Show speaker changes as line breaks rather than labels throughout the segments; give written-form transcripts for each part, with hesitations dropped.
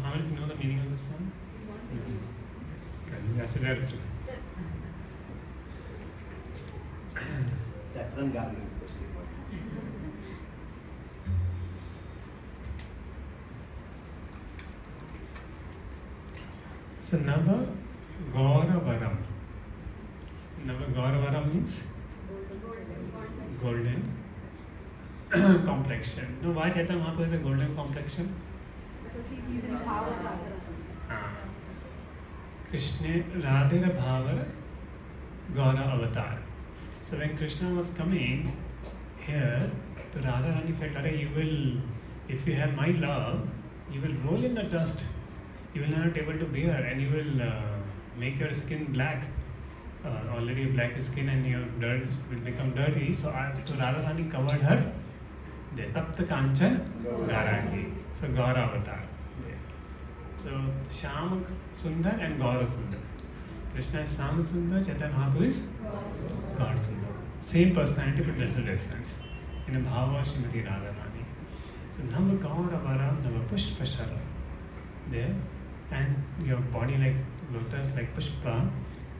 How many know the meaning of this one? That's a director.
Saffron garland especially for
So Nava Gauravaram. Nava Gauravaram means golden complexion. No, why Chaitanya Mahaprabhu is a golden complexion?
He's in power.
Krishna Radhira Bhavar Gaura Avatar. So when Krishna was coming here, the Radha Rani felt, you will, if you have my love, you will roll in the dust. You will not be able to bear, and you will make your skin black. Already black skin, and your dirt will become dirty. So Radha Rani covered her. Tapta Kanchan Garangi. So Gaura Avatar. So Shyam Sundar and Gaura Sundar. Krishna is Shyam Sundar, Chaitanya Mahaprabhu is God Sundar. Same personality but little difference. In a Bhava Srimati Radharani. So Nava Gaura Varam, Nava Pushpa Shara. There. And your body like lotus, like Pushpa,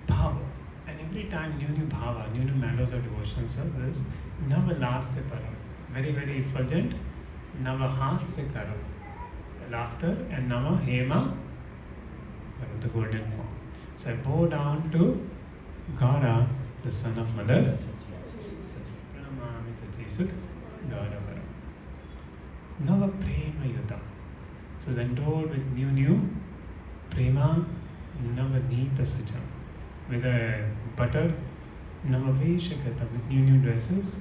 Bhava. And every time new Bhava, new matters of devotion service, Nava Lasya Param. Very, very effulgent. Nava Hasya Karam. Laughter, and Nama Hema, the golden form. So I bow down to Gaura, the son of Mother. Pranamami Tatisut Gauravaram. Nava Prema Yuddha. So it's endowed with new Prema Navadnita Sucham. With a butter, Navaveshakata, with new dresses,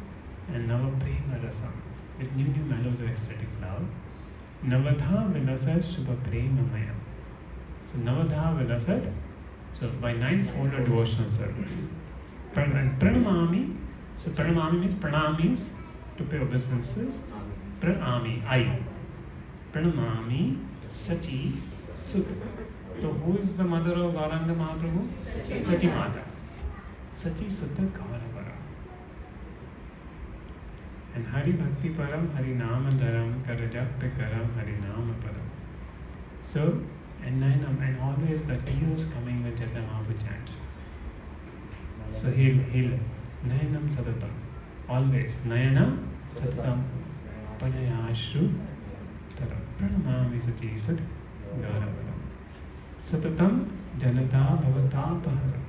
and Nava Prema Rasam, with new mellows of ecstatic love. Navadha Vilasat Shubha Prema Maya. So Navadha Vilasat, so by ninefold of devotional service. Pranamami, so Pranamami means, Pranam means to pay obeisances. Pranami, I. Pranamami Sachi Sut. So who is the mother of Gauranga Mahaprabhu? Sachi Mata. Sachi Sutta Gauravara. And Hari Bhakti Param, Hari Nama Dharam, Karajapya Karam, Hari Nama Param. So, and always the tears coming when Chaitanya Mahaprabhu chants. So he'll Nayanam Sadatam. Always. Nayana Sadatam. Panayashru Taram. Pranamami Sachi Sat Gauravaram. Satatam Janata Bhavata Paharam.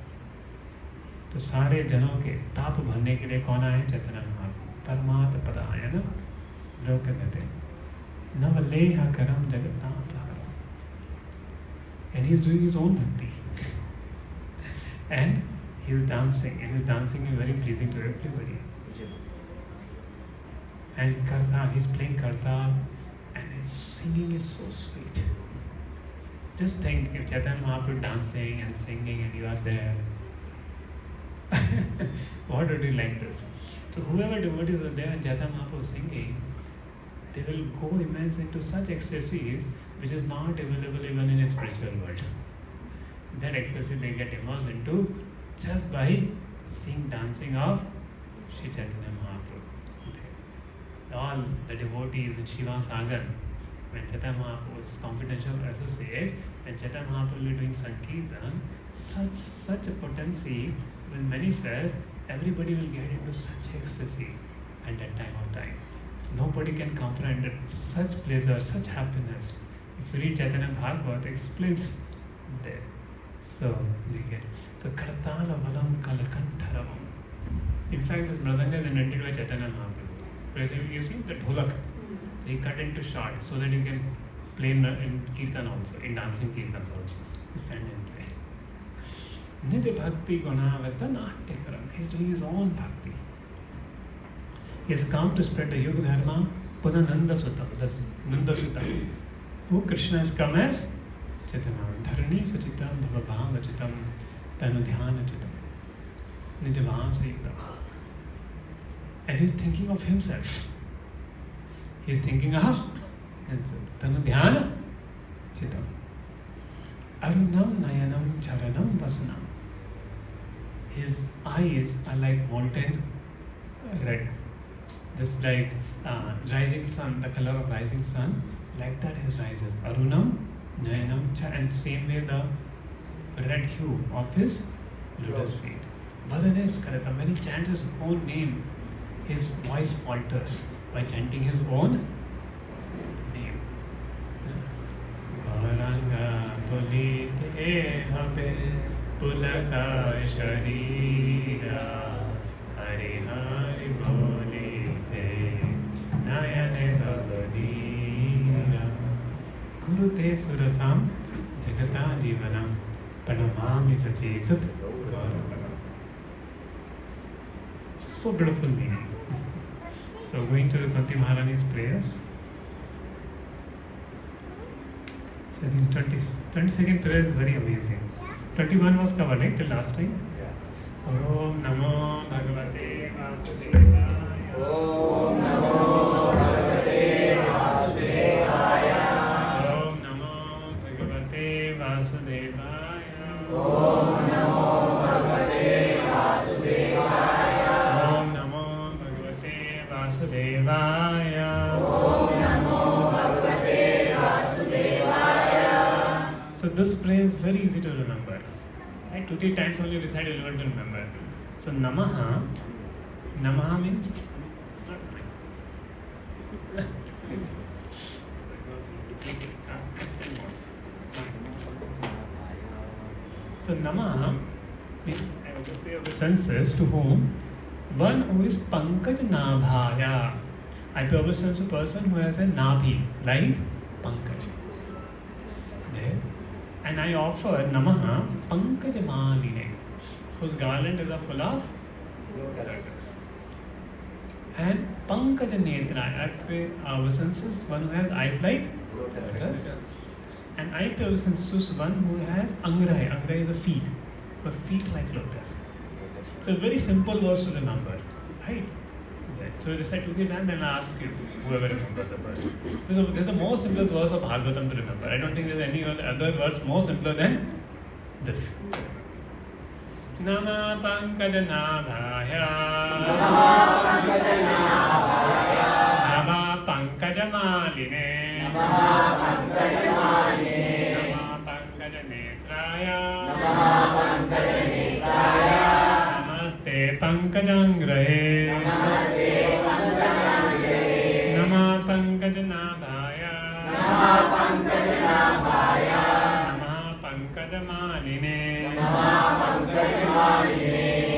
तो सारे जनों के ताप भरने के लिए कौन आए? चैतन्य महाप्रभु. परमात्म पदायन लोक गते नवलेह करम जगतापहारम. And he is doing his own bhakti. And he is dancing, and his dancing is very pleasing to everybody. And Kartal, he is playing Kartal, and his singing is so sweet. Just think if Chaitanya Mahaprabhu dancing and singing and you are there. What would you like this? So whoever devotees are there and Chaitanya Mahaprabhu singing, they will go immense into such ecstasies which is not available even in a spiritual world. That ecstasy they get immersed into just by seeing dancing of Sri Chaitanya Mahaprabhu. All the devotees in Shiva Sagar, when Chaitanya Mahaprabhu's confidential associates, and Chaitanya Mahaprabhu will be doing Sankirtan, such a potency will manifest, everybody will get into such ecstasy at that time. Nobody can comprehend it. Such pleasure, such happiness. If you read Chaitanya Bhagavat, it explains there. So we get. So Kartala Valam Kalakantharam. In fact, this mridanga is invented by Chaitanya Mahaprabhu. Because you see the dholak, so he cut into short so that you can play in kirtan also, in dancing kirtans also. He stand and play. Nidhi Bhakti Gunavata Natyakaram. He is doing his own bhakti. He has come to spread the Yuga Dharma, Punananda Sutta, that's Nanda Sutta. Who Krishna has come as? Chaitanya. Dharani Suchitam Bhavabhava Chitam Tanudhyana Chitam Nidivasa Yukta. And he is thinking of himself. He is thinking of Tanudhyana Chitam. Arunam Nayanam Charanam Vasanam. His eyes are like molten red. Just like rising sun, the color of rising sun, like that his rises. Arunam Nayanam cha, and same way the red hue of his lotus feet. Vadaneskarata, when he chants his own name, his voice falters by chanting his own name. Gauranga pulite habe pulaka sharira Hari Hari bolite Nayane bhavadira Kurute surasam jagata jivanam Pranamami sachesat gauravanam. So beautiful meaning. So going to the Kunti Maharani's prayers. So I think 22nd prayer is very amazing. 31 was covered, right, till last time? Om Namo Bhagavate Vasudevaya.
Om Namo Bhagavate Vasudevaya.
Om Namo Bhagavate Vasudevaya.
Om Namo Bhagavate Vasudevaya.
Om Namo Bhagavate Vasudevaya.
Om Namo Bhagavate Vasudevaya.
So this prayer is very easy to remember. Right? 2-3 times only recite, you'll learn to remember. So Namaha, Namaha means start. So Namaha means obeisances to whom? One who is Pankaj Nabhaya. I pay obeisance to a person who has a Nabhi, like Pankaj. There. And I offer Namaha Pankaj Maline, whose garland is full of lotus. And Pankaj Netra, I pay obeisances one who has eyes like lotus. And I pay obeisances one who has Angraha. Angraha is a feet, but feet like lotus. So it's a very simple verse to remember, right? So recite 2-3 times, then I ask you, whoever remembers the verse. This is the most simplest verse of Bhagavatam to remember. I don't think there's any other verse more simpler than this. Nama Pankaj Nabhaya. Nama Pankaj Maline. Nama Pankaj Netraya. Namaste Pankajangrahe. Nama Pankaj Nabhaya. Nama Pankaj Maline.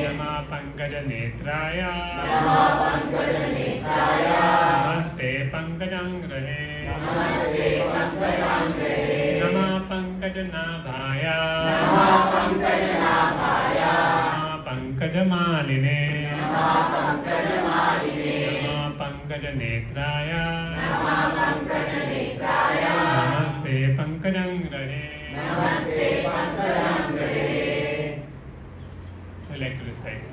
Nama Pankaj Netraya. Namaste Pankajangrahe. Nama Pankaj Nabhaya. Nama Pankaj Maline. Nama Pankaj Netraya. Namaste Pankajangrahe. I like to recite.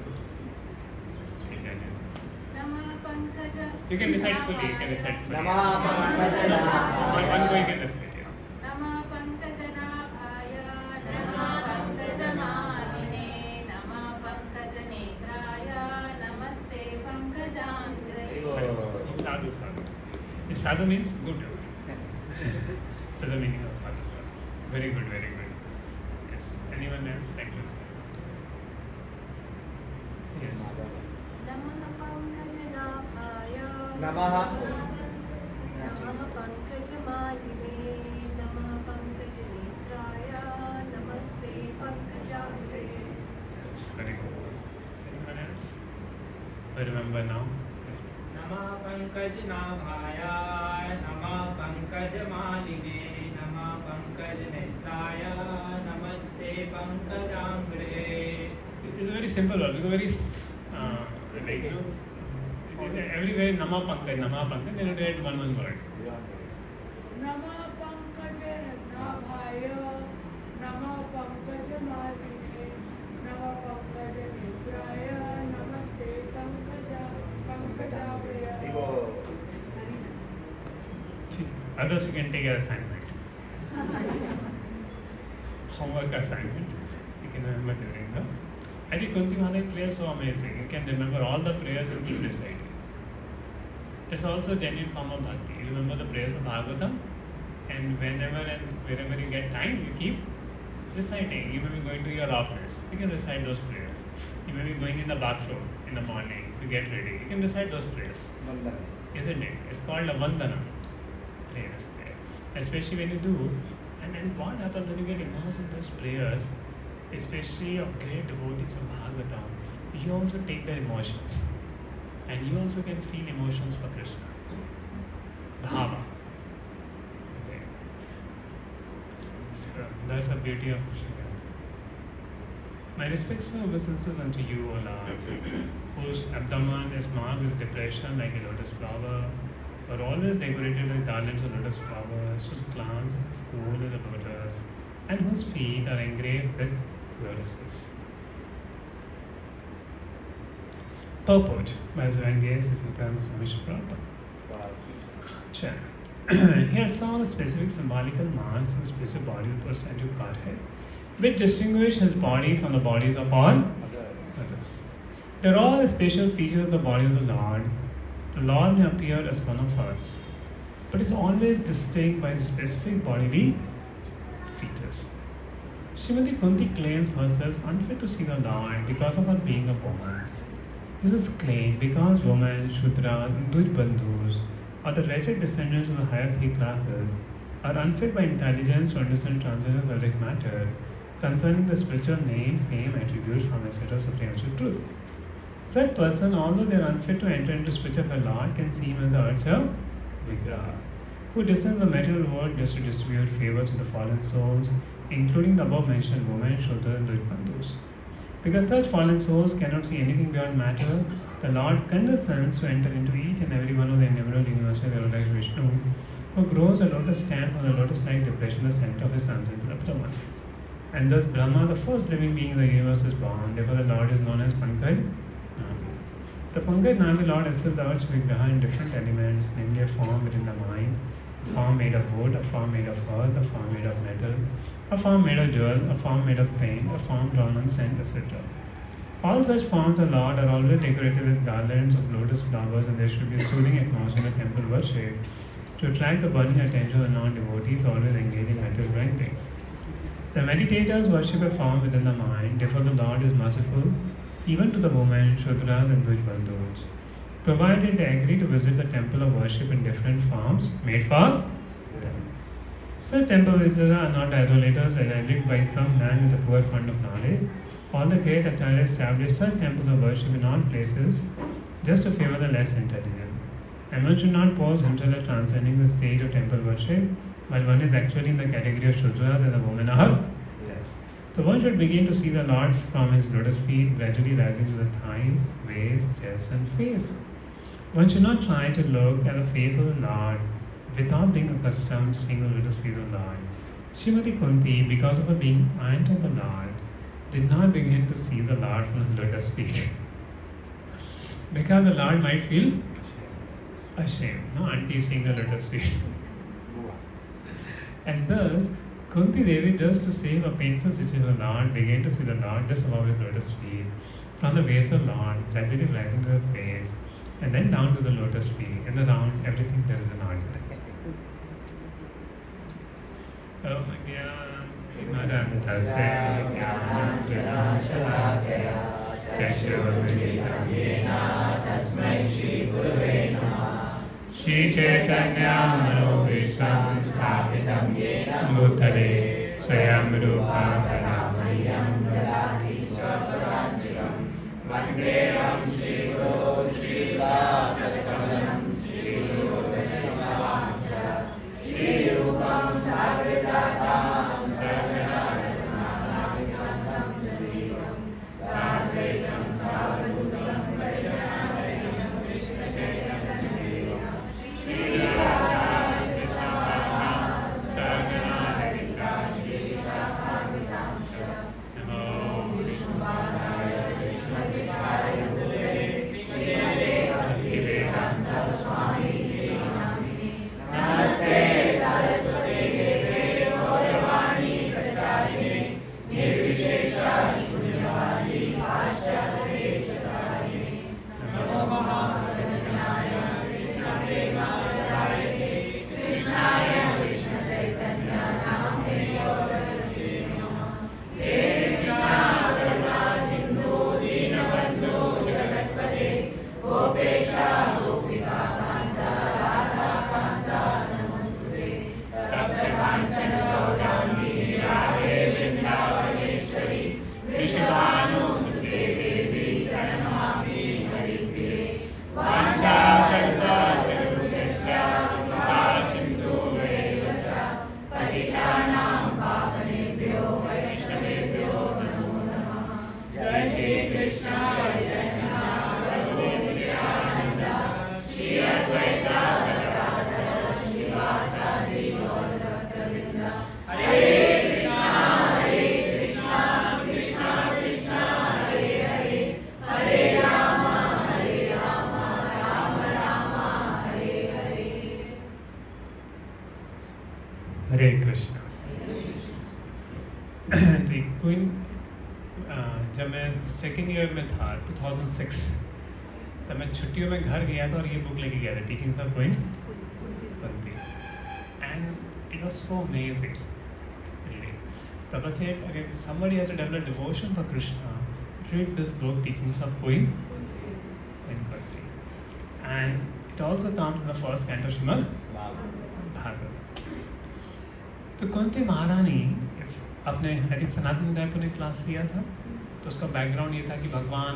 You can recite fully. You can recite fully.
Namaha Pankaj Nabhaya.
One go you can recite. Yeah.
Nama Pankaj Nabhaya, Nama Pankaj Maline, Nama Pankaj Netraya, Namaste Pankajangrahe.
Sadhu, sadhu. Sadhu means good. That's the meaning of sadhu, sadhu. Very good, very good. Yes. Anyone else like to say? Yes.
Namaha Pankaj Nabhaya,
Namaha.
Namaha Pankaj Maline, Namaha Pankaj Netraya, Namaste Pankajangrahe.
Yes, very good. Anyone else? I remember now. Yes.
Nama Pankaj Nabhaya, Nama Pankaj Maline, Nama Pankaj Netraya, Namaste Pankajangre.
It's a very simple word. It's a very like everywhere Nama Pankaj, then you have to add one word.
Nama Pankaj Nabhaya, Nama Pankaj Maline, Nama Pankaj Netraya, Namaste Pankajangrahe.
Others you can take an assignment. Homework assignment. You can remember during the. I think Kunti Maharani prayer is so amazing. You can remember all the prayers and keep reciting. It's also a genuine form of bhakti. You remember the prayers of Bhagavatam and wherever you get time, you keep reciting. You may be going to your office, you can recite those prayers. You may be going in the bathroom in the morning to get ready, you can recite those prayers. Isn't it? It's called a vandana prayers there. Especially when you do, and then what happens when you get immersed in those prayers, especially of great devotees from Bhagavatam, you also take their emotions. And you also can feel emotions for Krishna. Bhava. Okay. So that's the beauty of Krishna. My respects and obeisances unto you, O Lord, whose abdomen is marked with depression like a lotus flower, or always decorated with garlands of lotus flowers, whose glance is as cool as a lotus, and whose feet are engraved with lotuses. Purport by Zvanges is in terms of Swami Prabhupada. Here saw the specific symbolical marks of the spiritual body of the personality of Godhead, which distinguish his body from the bodies of all others. They are all special features of the body of the Lord. The Lord may appear as one of us, but is always distinct by his specific bodily features. Srimati Kunti claims herself unfit to see the Lord because of her being a woman. This is claimed because women, Shudra, Dujbandhus, or the wretched descendants of the higher three classes, are unfit by intelligence to understand transcendental subject matter concerning the spiritual name, fame, attributes, form, etc. substantial truth. Such person, although they are unfit to enter into spiritual of the Lord, can see him as the Archa Vigraha, who descends the material world just to distribute favor to the fallen souls, including the above mentioned women, Shudra, and Dujbandhus. Because such fallen souls cannot see anything beyond matter, the Lord condescends to enter into each and every one of the innumerable universal Erodite Vishnu, who grows a lotus stamp on a lotus-like depression in the center of his transcendental abdomen. And thus Brahma, the first living being in the universe, is born. Therefore the Lord is known as Pankaj Nami. The Pankaj Nami Lord is the Archa Vigraha in different elements, namely a form within the mind, a form made of wood, a form made of earth, a form made of metal, a form made of jewel, a form made of paint, a form drawn on scent, etc. All such forms of the Lord are always decorated with garlands of lotus flowers, and there should be a soothing atmosphere in the temple worship to attract the burning attention of the non-devotees always engaged in material grindings. The meditators worship a form within the mind, therefore the Lord is merciful even to the women, Shudras and Dujbandhus, provided they agree to visit the temple of worship in different forms made for them. Such temple visitors are not idolaters alleged by some man with a poor fund of knowledge. All the great acharyas established such temples of worship in all places just to favor the less intelligent. And one should not pose himself as transcending the stage of temple worship while one is actually in the category of Shudras and the women are less. So one should begin to see the Lord from his lotus feet, gradually rising to the thighs, waist, chest and face. One should not try to look at the face of the Lord without being accustomed to seeing the lotus feet of the Lord. Srimati Kunti, because of her being aunt of the Lord, did not begin to see the Lord from the lotus feet. Because the Lord might feel ashamed, no auntie seeing the lotus feet. And thus, Kunti Devi, just to save a painful situation of the Lord, began to see the Lord just above his lotus feet, from the waist of the Lord, gradually rising to the face, and then down to the lotus feet, and around everything there is an order. Oh my God. Shri Chaitanya Manobhisham Sthapitam Yena Bhutale Swayam Rupa Kalamayam Dadati Swapadantikam Vandeham Shri Guru Shri Radhakamalam Shri Guru Vaishnavamsa Shri Rupam Sagrajatam Sarvanarakamavikam Sajivam Sarvaitam Sarvadutam Vajanasayam Krishna Chaitanya Shri Radha Krishna Parama Sarvanarakita Shri Shakhavitamsha Namo Vishnupadaya Krishna Vishaya Bhutale Shri Bhakti Vedanta Krishna. The Queen, जब मैं second year में था 2006, तब मैं छुट्टियों में घर गया था और ये बुक लेके गया था, teachings of queen Kunti, and it was so amazing reading. Prabhupada said, okay, somebody has to develop devotion for Krishna, read this book, Teachings of Queen Kunti. And it also comes in the first canto of Srimad Bhagavatam. तो कुंती महारानी अपने I think सनातन रायपुर ने class लिया था, तो उसका background ये था कि भगवान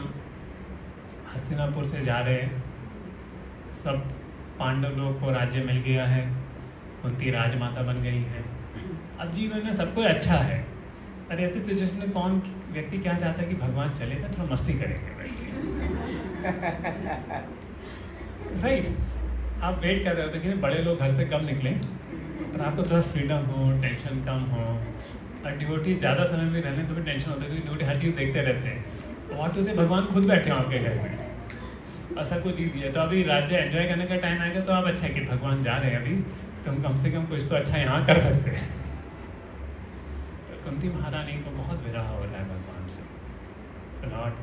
हस्तिनापुर से जा रहे हैं, सब पांडव लोगों को राज्य मिल गया है, कुंती राजमाता बन गई है, अब जीवन में सब कुछ अच्छा है। और ऐसी सिचुएशन में कौन व्यक्ति क्या चाहता है कि भगवान चलेगा, थोड़ा मस्ती करेंगे बैठ के, राइट। आप वेट कर रहे होते कि बड़े लोग घर से कम निकलें और आपको थोड़ा फ्रीडम हो, टेंशन कम हो, और डिवोटी ज़्यादा समय में रहने तो भी टेंशन होता है क्योंकि डिवोटी हर चीज़ देखते रहते हैं, और तो से भगवान खुद बैठे हो आपके घर में और सब कुछ दीजिए। तो अभी राज्य एंजॉय करने का टाइम आएगा तो आप अच्छा है कि भगवान जा रहे हैं अभी, तो हम कम से कम कुछ तो अच्छा यहाँ कर सकते हैं। कुंती महारानी को बहुत विरह हो रहा है भगवान से, लॉर्ड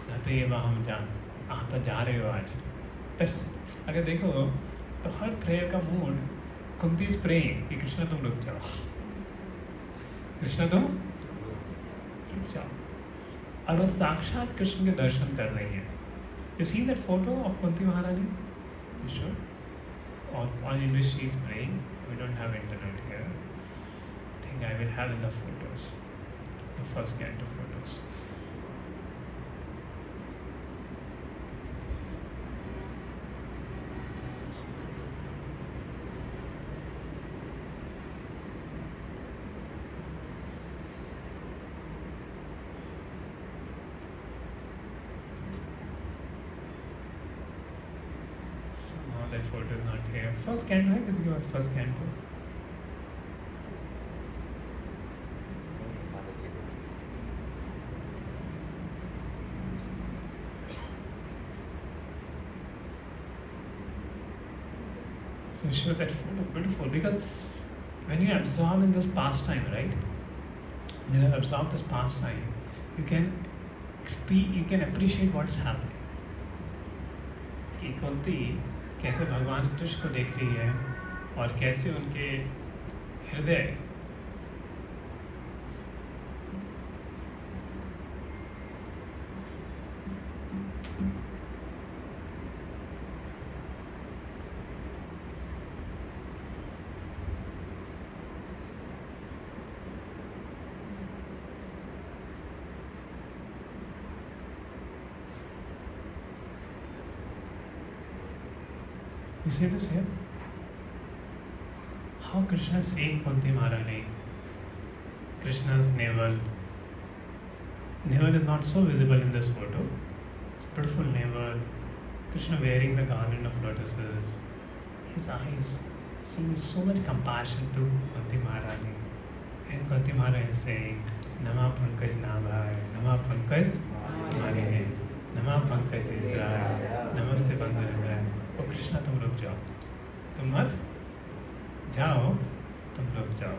न तो ये वहाँ हम आप तो जा रहे हो आज, पर अगर देखो तो हर प्रेयर का मूड कुंती इज प्रेइंग कि कृष्ण तुम रुक जाओ, कृष्ण तुम रुक जाओ, और वो साक्षात कृष्ण के दर्शन कर रही है। You see that photo of Kunti महारानी, you should, on in which she is praying. We don't have internet here. I think I will have in the photos, the first canto photos. Somehow that photo is not here. First canto है, किसी के पास first canto? So show that photo, beautiful, because when you absorb in this pastime, right? When you absorb this pastime, you can appreciate what's happening. कि कुंती कैसे भगवान कृष्ण को देख रही है और कैसे उनके हृदय You see this here? How Krishna is seeing Kunti Maharani. Krishna's navel. Navel is not so visible in this photo. It's beautiful navel. Krishna wearing the garland of lotuses. His eyes seeing so much compassion to Kunti Maharani. And Kunti Maharani is saying, Nama Pankaj Nabhai, Nama Pankaj Maharani, Nama Pankaj Nidra, Namaste Bandhanagaya. ओ कृष्णा तुम रुक जाओ, तुम मत जाओ, तुम रुक जाओ.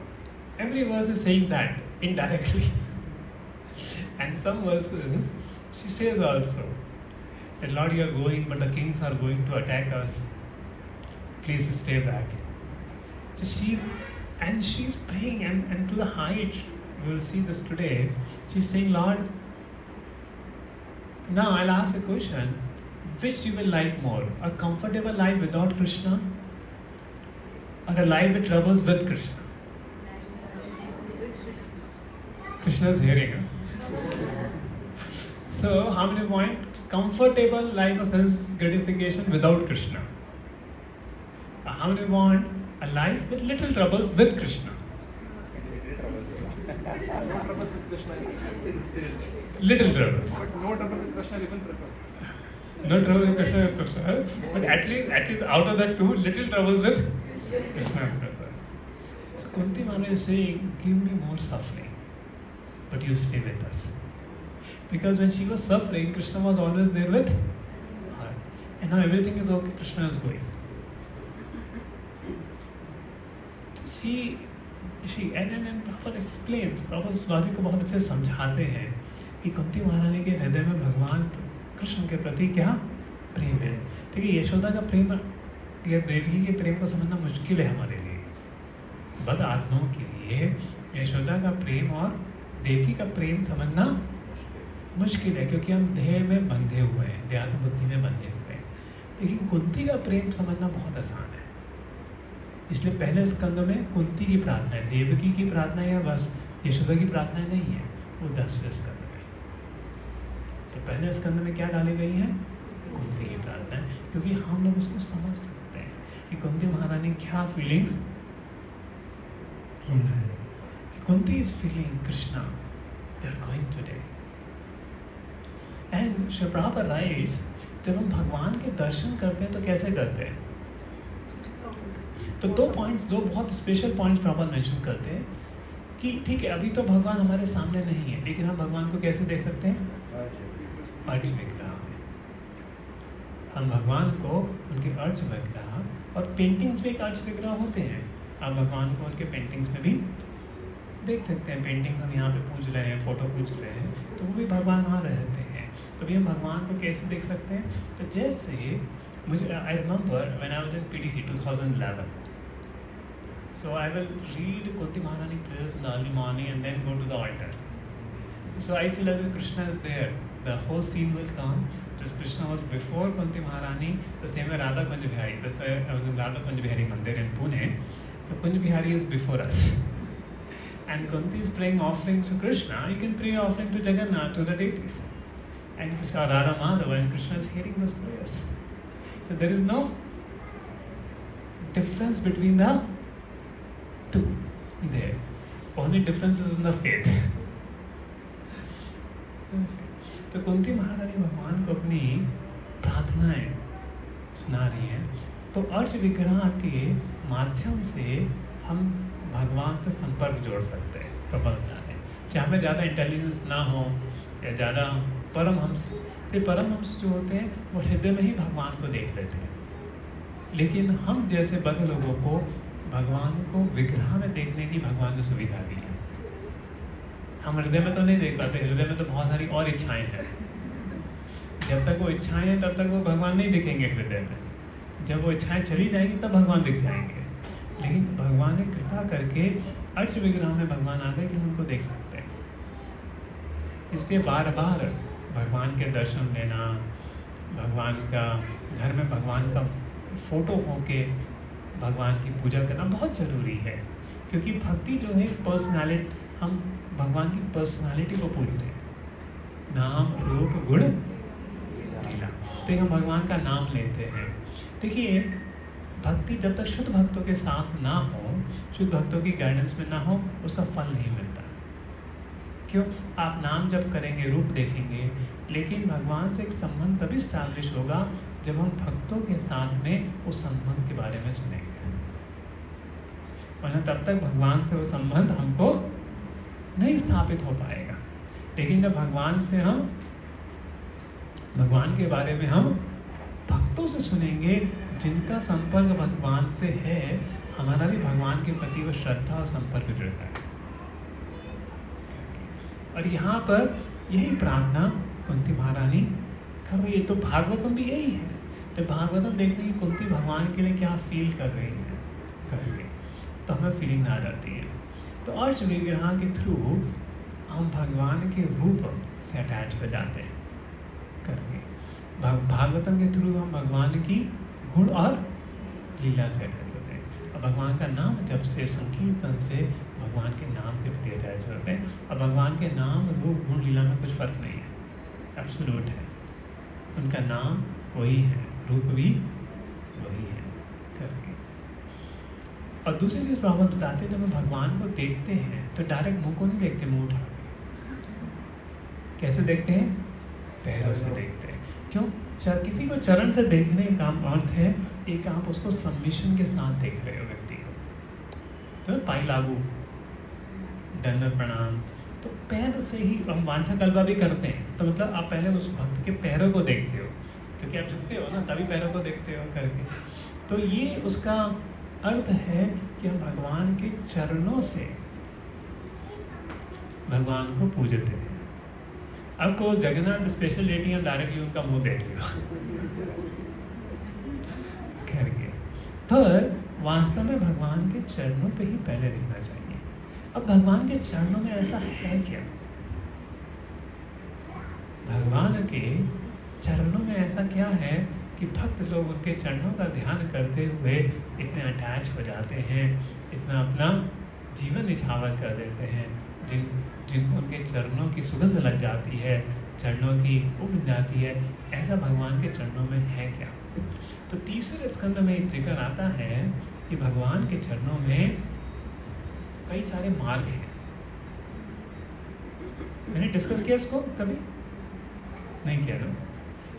Every verse is saying that indirectly. And some verses she says also that Lord, you are going, but the kings are going to attack us. Please stay back. So she's praying, and to the height, we will see this today. She's saying, Lord, now I'll ask a question. Which you will like more? A comfortable life without Krishna, or a life with troubles with Krishna? Krishna is hearing. Huh? So, how many want comfortable life of sense gratification without Krishna? How many want a life with little troubles with Krishna?
No troubles with Krishna is
Little troubles.
but no trouble with Krishna is even preferred.
No trouble with Krishna, but at least out of that two, little troubles with Krishna. So Kunti Maharani is saying, give me more suffering, but you stay with us. Because when she was suffering, Krishna was always there with her. And now everything is okay, Krishna is going. She and Prabhupada explains, Prabhupada इस बात को बहुत अच्छे से समझाते हैं कि कुंती महारानी के हृदय में भगवान कृष्ण के प्रति क्या प्रेम है। ठीक है, यशोदा का प्रेम या देवकी के प्रेम को समझना मुश्किल है हमारे लिए, बद आत्माओं के लिए यशोदा का प्रेम और देवकी का प्रेम समझना मुश्किल है, क्योंकि हम देह में बंधे हुए हैं, देहात्म बुद्धि में बंधे हुए हैं। लेकिन कुंती का प्रेम समझना बहुत आसान है। इसलिए पहले स्कंद में कुंती की प्रार्थना है, देवकी की प्रार्थना या बस यशोदा की प्रार्थना नहीं है, वो 10वें स्कंद में। तो पहले स्कंद में क्या डाली गई है? कुंती की प्रार्थना है, क्योंकि हम लोग उसको समझ सकते हैं कि कुंती महारानी क्या फीलिंग्स है। Kunti is feeling Krishna, you are going today. And Shri Prabhupada writes, जब हम भगवान के दर्शन करते हैं तो कैसे करते हैं? तो दो बहुत स्पेशल पॉइंट्स प्रभुपाद मेंशन करते हैं कि ठीक है, अभी तो भगवान हमारे सामने नहीं है, लेकिन हम भगवान को कैसे देख सकते हैं? अर्च विग्रह में। हम भगवान को उनके अर्च विग्रह, और पेंटिंग्स में एक अर्च विग्रह होते हैं, आप भगवान को उनके पेंटिंग्स में भी देख सकते हैं। पेंटिंग्स हम यहाँ पे पूज रहे हैं, फोटो पूज रहे हैं, तो वो भी भगवान वहाँ रहते हैं। तो भी हम भगवान को कैसे देख सकते हैं? तो जैसे मुझे I remember when I was in PTC 2011, so I will read Kunti Maharani prayers in the early morning and then go to the altar. So I feel as if Krishna is there, the whole scene will come. Just Krishna was before Kunti Maharani, the same way Radha Kunj Bihari. That's why I was in Radha Kunj Bihari Mandir in Pune. So Kunj Bihari is before us. And Kunti is praying offerings to Krishna. You can pray offering to Jagannath, to the deities. And Radha Madhava and Krishna is hearing those prayers. So there is no difference between the two there. Only difference is in the faith. तो कुंती महारानी भगवान को अपनी प्रार्थनाएं सुना रही हैं। तो अर्च विग्रह के माध्यम से हम भगवान से संपर्क जोड़ सकते हैं। प्रबलता है, चाहे हमें ज़्यादा इंटेलिजेंस ना हो या ज़्यादा परमहंस, से परमहंस जो होते हैं वो हृदय में ही भगवान को देख लेते हैं। लेकिन हम जैसे बड़े लोगों को भगवान को विग्रह में देखने की भगवान ने सुविधा दी है। हम हृदय में तो नहीं देख पाते, हृदय में तो बहुत सारी और इच्छाएं हैं। जब तक वो इच्छाएं हैं तब तक वो भगवान नहीं दिखेंगे हृदय में। जब वो इच्छाएं चली जाएंगी तब भगवान दिख जाएंगे। लेकिन भगवान ने कृपा करके अर्च विग्रह में भगवान आ गए कि हम उनको देख सकते हैं। इसलिए बार बार भगवान के दर्शन लेना, भगवान का घर में भगवान का फोटो होके भगवान की पूजा करना बहुत ज़रूरी है। क्योंकि भक्ति जो है पर्सनालिटी, हम भगवान की पर्सनालिटी को पूजते हैं, नाम रूप गुण लीला। तो हम भगवान का नाम लेते हैं। देखिए, भक्ति जब तक शुद्ध भक्तों के साथ ना हो, शुद्ध भक्तों की गाइडेंस में ना हो, उसका फल नहीं मिलता। क्यों? आप नाम जब करेंगे, रूप देखेंगे, लेकिन भगवान से एक संबंध तभी स्टैब्लिश होगा जब हम भक्तों के साथ में उस संबंध के बारे में सुनेंगे। वरना तब तक भगवान से वो संबंध हमको नहीं स्थापित हो पाएगा। लेकिन जब भगवान से हम भगवान के बारे में हम भक्तों से सुनेंगे जिनका संपर्क भगवान से है, हमारा भी भगवान के प्रति वो श्रद्धा और संपर्क जुड़ता है। और यहाँ पर यही प्रार्थना कुंती महारानी कर रही है। तो भागवतम भी यही है। तो भागवतम देखने की कुंती भगवान के लिए क्या फील कर रही है, तो हमें फीलिंग आ जाती है। तो अर्च विग्रह के थ्रू हम भगवान के रूप से अटैच हो जाते हैं करके। भागवतम के थ्रू हम भगवान की गुण और लीला से अटैच होते हैं। और भगवान का नाम जब से, संकीर्तन से भगवान के नाम के प्रति अटैच होते हैं। और भगवान के नाम, रूप, गुण, लीला में कुछ फर्क नहीं है, एब्सोल्यूट है। उनका नाम वही है, रूप भी वही है करके। और दूसरी चीज़ प्रभुपाद बताते हैं, जब हम भगवान को देखते हैं तो डायरेक्ट मुंह को नहीं देखते, मुंह उठा के। कैसे देखते हैं? पैरों से देखते हैं। क्यों? किसी को चरण से देखने का अर्थ है एक आप उसको सबमिशन के साथ देख रहे हो व्यक्ति को। तो पाई लागू, दंड प्रणाम, तो पैर से ही हम वांछा कल्पा भी करते हैं। तो मतलब आप पहले उस भक्त के पैरों को देखते हो, क्योंकि आप झुकते हो ना, तभी पैरों को देखते हो करके। तो ये उसका अर्थ है कि हम भगवान के चरणों से भगवान को पूजते हैं। अब को जगन्नाथ स्पेशल डेटिंग हम डायरेक्टली उनका मुंह देख लिया करके, पर वास्तव में भगवान के चरणों पे ही पहले दिखना चाहिए। अब भगवान के चरणों में ऐसा है क्या? भगवान के चरणों में ऐसा क्या है कि भक्त लोग उनके चरणों का ध्यान करते हुए इतने अटैच हो जाते हैं, इतना अपना जीवन निछावर कर देते हैं, जिनको उनके चरणों की सुगंध लग जाती है, चरणों की उग जाती है। ऐसा भगवान के चरणों में है क्या? तो तीसरे स्कंद में एक जिक्र आता है कि भगवान के चरणों में कई सारे मार्ग हैं। मैंने डिस्कस किया इसको कभी? नहीं किया ना?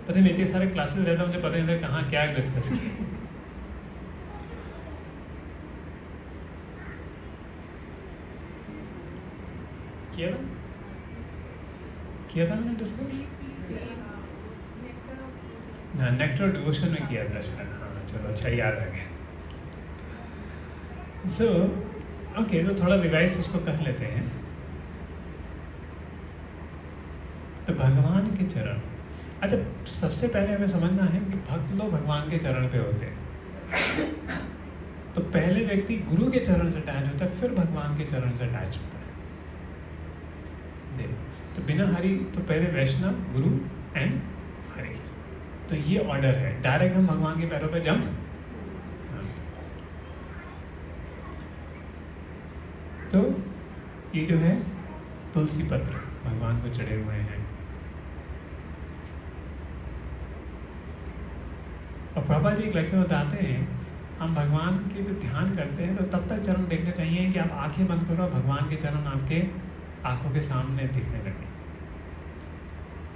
पता नहीं, इतने सारे क्लासेस रहता मुझे पता नहीं था कहाँ क्या डिस्कस किया। किया था मैंने डिस्कस ना, नेक्टर डिवोशन में किया था शायद। हाँ चलो, अच्छा याद आ गया। सो ओके, तो थोड़ा रिवाइज इसको कर लेते हैं। तो भगवान के चरण, अच्छा सबसे पहले हमें समझना है कि भक्त लोग भगवान के चरण पे होते हैं। तो पहले व्यक्ति गुरु के चरण से अटैच होता है, फिर भगवान के चरण से अटैच होता है। तो बिना हरि, तो पहले वैष्णव, गुरु एंड हरि। तो ये ऑर्डर है। डायरेक्ट हम भगवान के पैरों पे जंप। तो ये जो है तुलसी पत्र भगवान को चढ़े हुए हैं। और प्रभा जी एक लेक्चर बताते हैं, हम भगवान के जो ध्यान करते हैं तो तब तक चरण देखने चाहिए कि आप आंखें बंद करो, भगवान के चरण आपके आंखों के सामने दिखने लगे,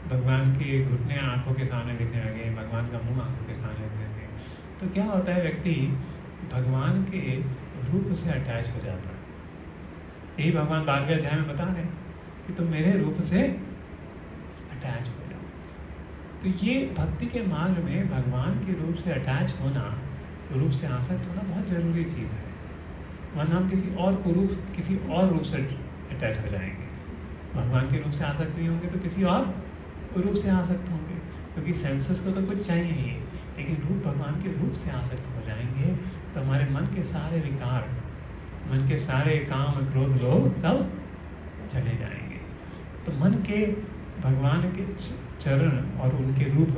भगवान के घुटने आंखों के सामने दिखने लगे, भगवान का मुंह आंखों के सामने दिखने लगे। तो क्या होता है, व्यक्ति भगवान के रूप से अटैच हो जाता है। यही भगवान 12वें अध्याय में बता रहे हैं कि तुम मेरे रूप से अटैच हो जाओ। तो ये भक्ति के मार्ग में भगवान के रूप से अटैच होना, रूप से आसक्त होना बहुत ज़रूरी चीज़ है, वरना हम किसी और रूप से अटैच हो जाएंगे। भगवान के रूप से आसक्त नहीं होंगे तो किसी और रूप से आसक्त होंगे, क्योंकि सेंसेस को तो कुछ चाहिए ही, लेकिन भगवान के रूप से आसक्त हो जाएंगे तो हमारे मन के सारे विकार, मन के सारे काम, क्रोध, लोभ सब चले जाएंगे। तो मन के भगवान के चरण और उनके रूप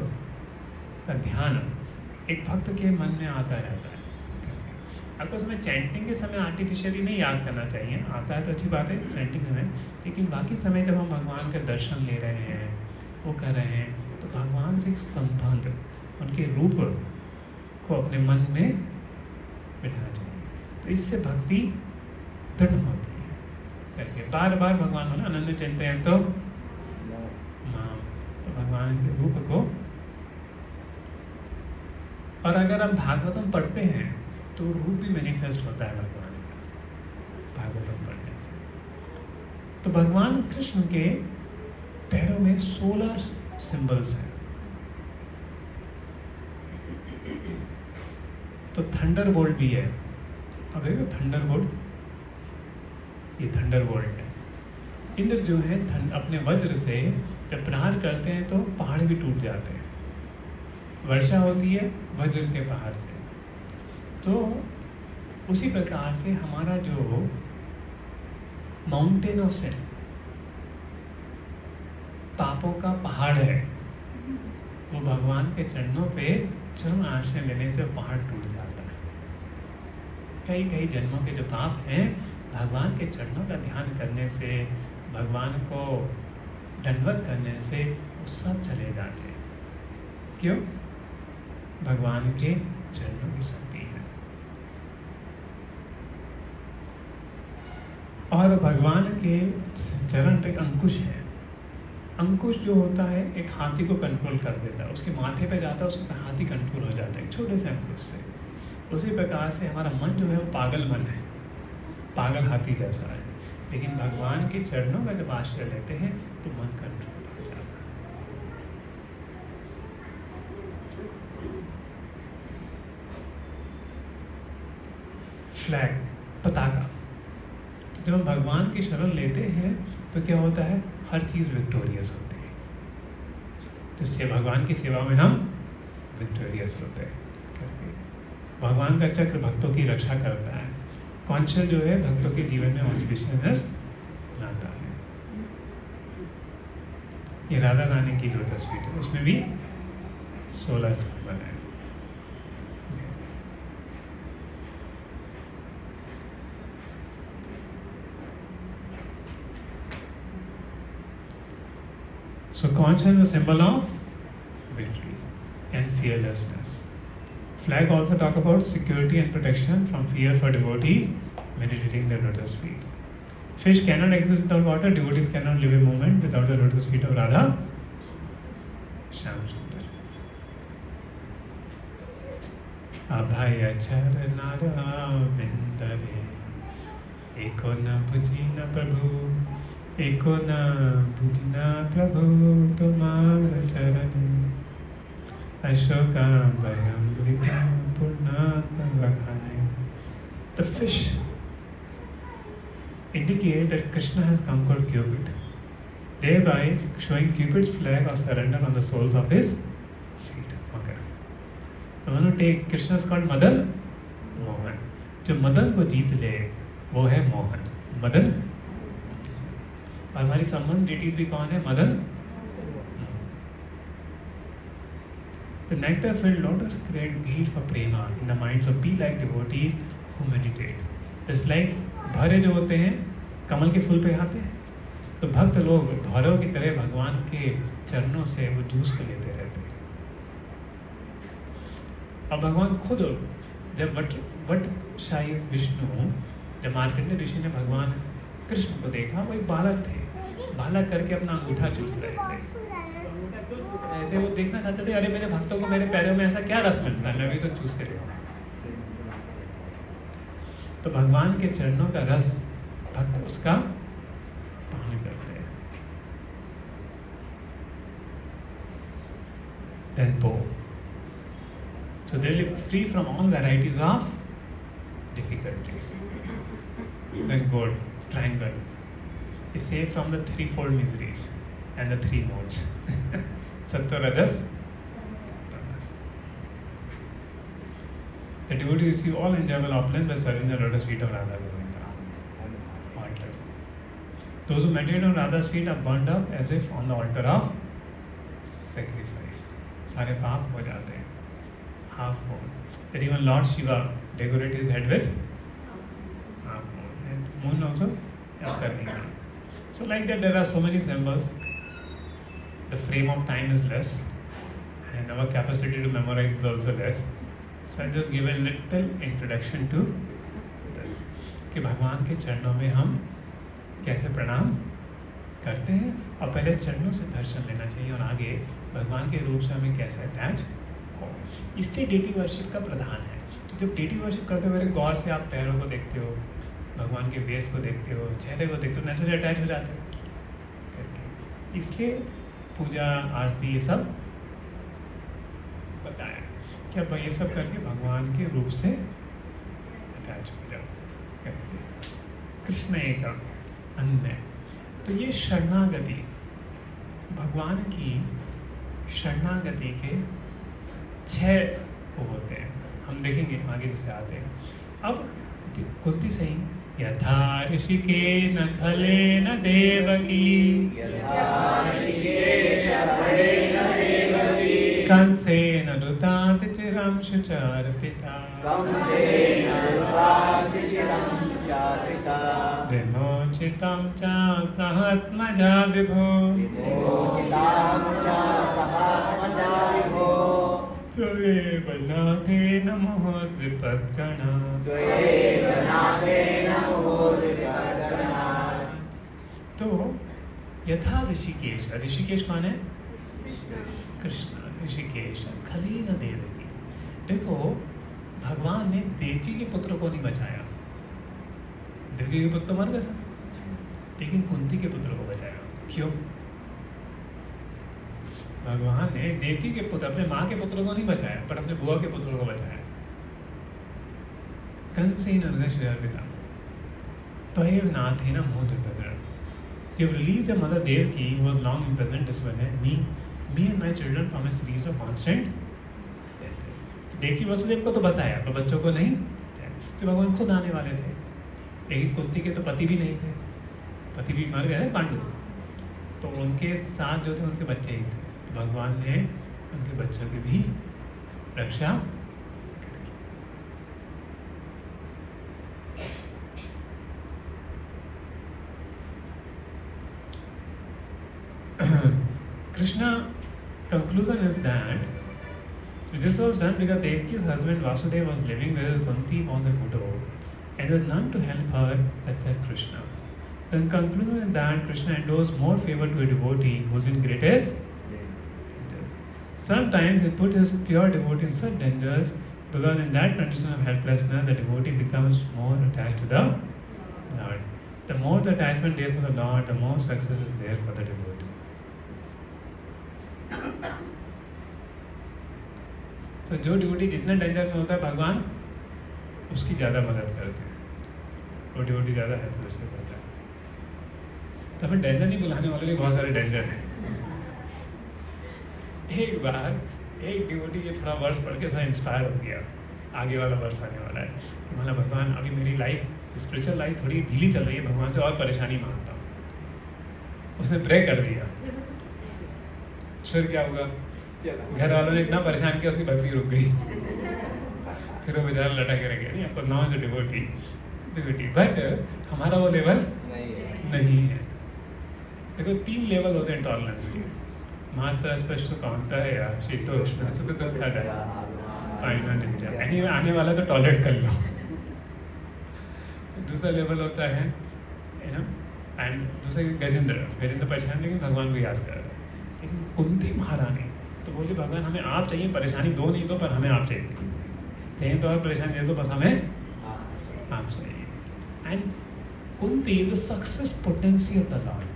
का ध्यान एक भक्त के मन में आता रहता है। आपको उसमें चैंटिंग के समय आर्टिफिशियली नहीं याद करना चाहिए, आता है तो अच्छी बात है चैंटिंग में, लेकिन बाकी समय जब हम भगवान का दर्शन ले रहे हैं, वो कर रहे हैं, तो भगवान से एक संबंध, उनके रूप को अपने मन में बिठाना चाहिए। तो इससे भक्ति दृढ़ होती है करके बार बार भगवान होना आनंद चिंते हैं तो नाम, तो भगवान के रूप को। और अगर आप भागवतम पढ़ते हैं तो रूप भी मैनिफेस्ट होता है भगवान का भागवतम पढ़ने से। तो भगवान कृष्ण के पैरों में 16 सिंबल्स हैं। तो थंडर बोल्ट भी है, अब देखो थंडर बोल्ट, ये थंडर बोल्ट है। इंद्र जो है अपने वज्र से जब प्रहार करते हैं तो पहाड़ भी टूट जाते हैं, वर्षा होती है वज्र के पहाड़ से। तो उसी प्रकार से हमारा जो माउंटेन ऑफ सिन, पापों का पहाड़ है, वो भगवान के चरणों पे चरण आश्रय लेने से पहाड़ टूट जाता है। कई जन्मों के जो पाप हैं, भगवान के चरणों का ध्यान करने से, भगवान को दंडवत करने से वो सब चले जाते हैं। क्यों? भगवान के चरणों की शक्ति है। और भगवान के चरण पे एक अंकुश है। अंकुश जो होता है एक हाथी को कंट्रोल कर देता है, उसके माथे पे जाता है, उसका हाथी कंट्रोल हो जाता है एक छोटे से अंकुश से। उसी प्रकार से हमारा मन जो है वो पागल मन है, पागल हाथी जैसा है, लेकिन भगवान के चरणों का जब आश्रय लेते हैं तो मन कंट्रोल हो जाता है। फ्लैग, पताका। तो जब हम भगवान की शरण लेते हैं तो क्या होता है, हर चीज़ विक्टोरियस होती है। तो इससे भगवान की सेवा में हम विक्टोरियस होते हैं करके। भगवान का चक्र भक्तों की रक्षा करता है। कॉन्शियस जो है भक्तों के जीवन में ऑस्पिशियसनेस लाता है। ये राधा रानी की लोटस फीट है, उसमें भी 16 सिंबल है। So conscience is a symbol of victory and fearlessness. Flag also talk about security and protection from fear for devotees meditating the lotus feet. Fish cannot exist without water. Devotees cannot live a moment without the lotus feet of Radha. Shyam Sundar. Abhaya charanara vindare eko na bhujina prabhu eko na bhujina prabhu tumara charane ashokam vayamrika purna sarvakhane. The fish indicate that Krishna has conquered Cupid, thereby showing Cupid's flag of surrender on the soles of his feet. Okay. So when you take Krishna is called Madan Mohan. जो मदन को जीत ले वो है मोहन, मदन। और हमारी संबंध deities भी कौन है, Madan. The nectar filled lotus create greed for prema in the minds of bee-like devotees who meditate. Just like भरे जो होते हैं कमल के फूल पे आते हैं, तो भक्त लोग भरों की तरह भगवान के चरणों से वो जूस को लेते रहते हैं। अब भगवान खुद जब वटशाही विष्णु, जब मार्कंडेय ऋषि ने भगवान कृष्ण को देखा, वो एक बालक थे, बालक करके अपना अंगूठा चूस रहे थे। वो देखना चाहते थे, अरे मेरे भक्तों को मेरे पैरों में ऐसा क्या रस मिलता है, मैं भी तो चूस के देखूं। तो भगवान के चरणों का रस भक्त उसका पान करते हैं। Then bow. So they live free from all varieties of difficulties. Then God, triangle, is safe from the threefold miseries and the three modes. Sattva, Rajas, Tamas. The devotee receive all enjoyable opulence by serving the lotus feet of Radha Govinda. Altar. Those who meditate on Radha's feet are burned up as if on the altar of sacrifice. सारे पाप हो जाते हैं. Half moon. That even Lord Shiva decorated his head with half moon. And moon also Karnika. So like that there are so many symbols. The frame of time is less and our capacity to memorize is also less. So I just give a little introduction to this. कि भगवान के चरणों में हम कैसे प्रणाम करते हैं और पहले चरणों से दर्शन लेना चाहिए और आगे भगवान के रूप से हमें कैसे अटैच हो। इसलिए डेटी वर्शिप का प्रधान है। तो जब डेटी वर्शिप करते हुए गौर से आप पैरों को देखते हो, भगवान के वेश को देखते हो, चेहरे को देखते हो, नेचुरली अटैच हो जाते हो। इसलिए पूजा आरती ये सब बताया कि अब ये सब करके भगवान के रूप से अटैच हो जाओ। कृष्ण एक अन्य, तो ये शरणागति, भगवान की शरणागति के 6 होते हैं। हम देखेंगे आगे जैसे आते हैं। अब कुंती सही यथा ऋषिके न खले न देवकी कंसे न रुतात चिरं शुचार पिता विमोचितं च सहात्मजा विभो त्वमेव नाथेन मोहोद्विपद्गणा। तो यथा ऋषिकेश, ऋषिकेश कौन है? कृष्ण। ऋषिकेश खली न देवकी। देखो भगवान ने देवकी के पुत्र को नहीं बचाया, देवकी के पुत्र तो मर गए सब, लेकिन कुंती के पुत्र को बचाया। क्यों? भगवान ने देवकी के पुत्र, अपने माँ के पुत्र को नहीं बचाया, पर अपने बुआ के पुत्र को बचाया। Kansena Nagashvarvita. Tvayev Nathena Modhapatra. You have released your mother Devaki, who was long imprisoned, disobedient, me and my children from a series of constant. Devaki Vasudev को तो बताया पर बच्चों को नहीं, तो भगवान खुद आने वाले थे। लेकिन कुंती के तो पति भी नहीं थे, पति भी मर गए पांडु, तो उनके साथ जो थे उनके बच्चे ही थे, तो भगवान ने उनके बच्चों की भी रक्षा Krishna conclusion is that so this was done because Devaki's husband Vasudeva was living with Kunti was a widow and there was none to help her except Krishna. The conclusion is that Krishna endorsed more favor to a devotee who is in greatest danger. Sometimes he put his pure devotee in such dangers because in that condition of helplessness the devotee becomes more attached to the Lord. The more the attachment there for the Lord, the more success is there for the devotee. So जो devotee जितना danger में होता है भगवान उसकी ज़्यादा मदद करते हैं, वो डिवोटी ज़्यादा हेल्पलेस से करता है। तो हमें डेंजर नहीं बुलाने वाले लिए बहुत सारे डेंजर हैं। एक बार एक डिवोटी ये थोड़ा वर्स पढ़ के थोड़ा इंस्पायर हो गया, आगे वाला वर्स आने वाला है कि मतलब भगवान अभी मेरी लाइफ स्पिरिचुअल लाइफ थोड़ी ढीली चल रही है, भगवान से और परेशानी मांगता हूँ। उसने प्रे कर दिया, फिर क्या हुआ, घर वालों ने इतना परेशान किया उसकी भक्ति रुक गई, फिर वो बेचारा लटा के रह गया। नहीं आपको नॉन से डिवोटी बट हमारा वो लेवल नहीं है। देखो 3 लेवल होते हैं टॉलरेंस के, मात्रा स्पष्ट कांता है या शीतोष्ण सुख दुखद आने वाला तो टॉलरेट कर लो। दूसरा लेवल होता है एंड दूसरा गजेंद्र परेशान लेकिन भगवान को याद कर रहा है। लेकिन कुंती महारानी तो बोले भगवान हमें आप चाहिए, परेशानी दो नहीं दो पर हमें आप चाहिए तो और परेशानी दे दो बस हमें आप चाहिए। And Kunti is the success potency of the Lord.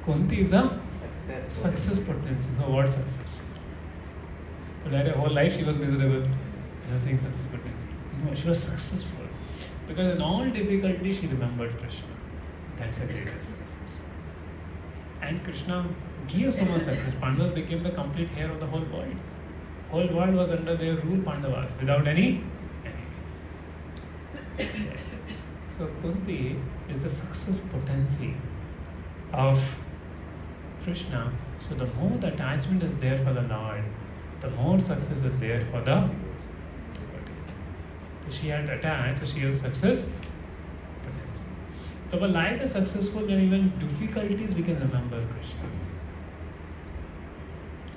Kunti is the success potency. The word success. But her whole life she was miserable. I was saying success potency. No, she was successful because in all difficulty she remembered Krishna. That's a greatest success. And Krishna gave so much success. Pandavas became the complete heir of the whole world. Whole world was under their rule, Pandavas, without any enemy. So Kunti is the success potency of Krishna. So the more the attachment is there for the Lord, the more success is there for the devotee. So she had attached, so she has success potency. So our life is successful when even difficulties we can remember Krishna.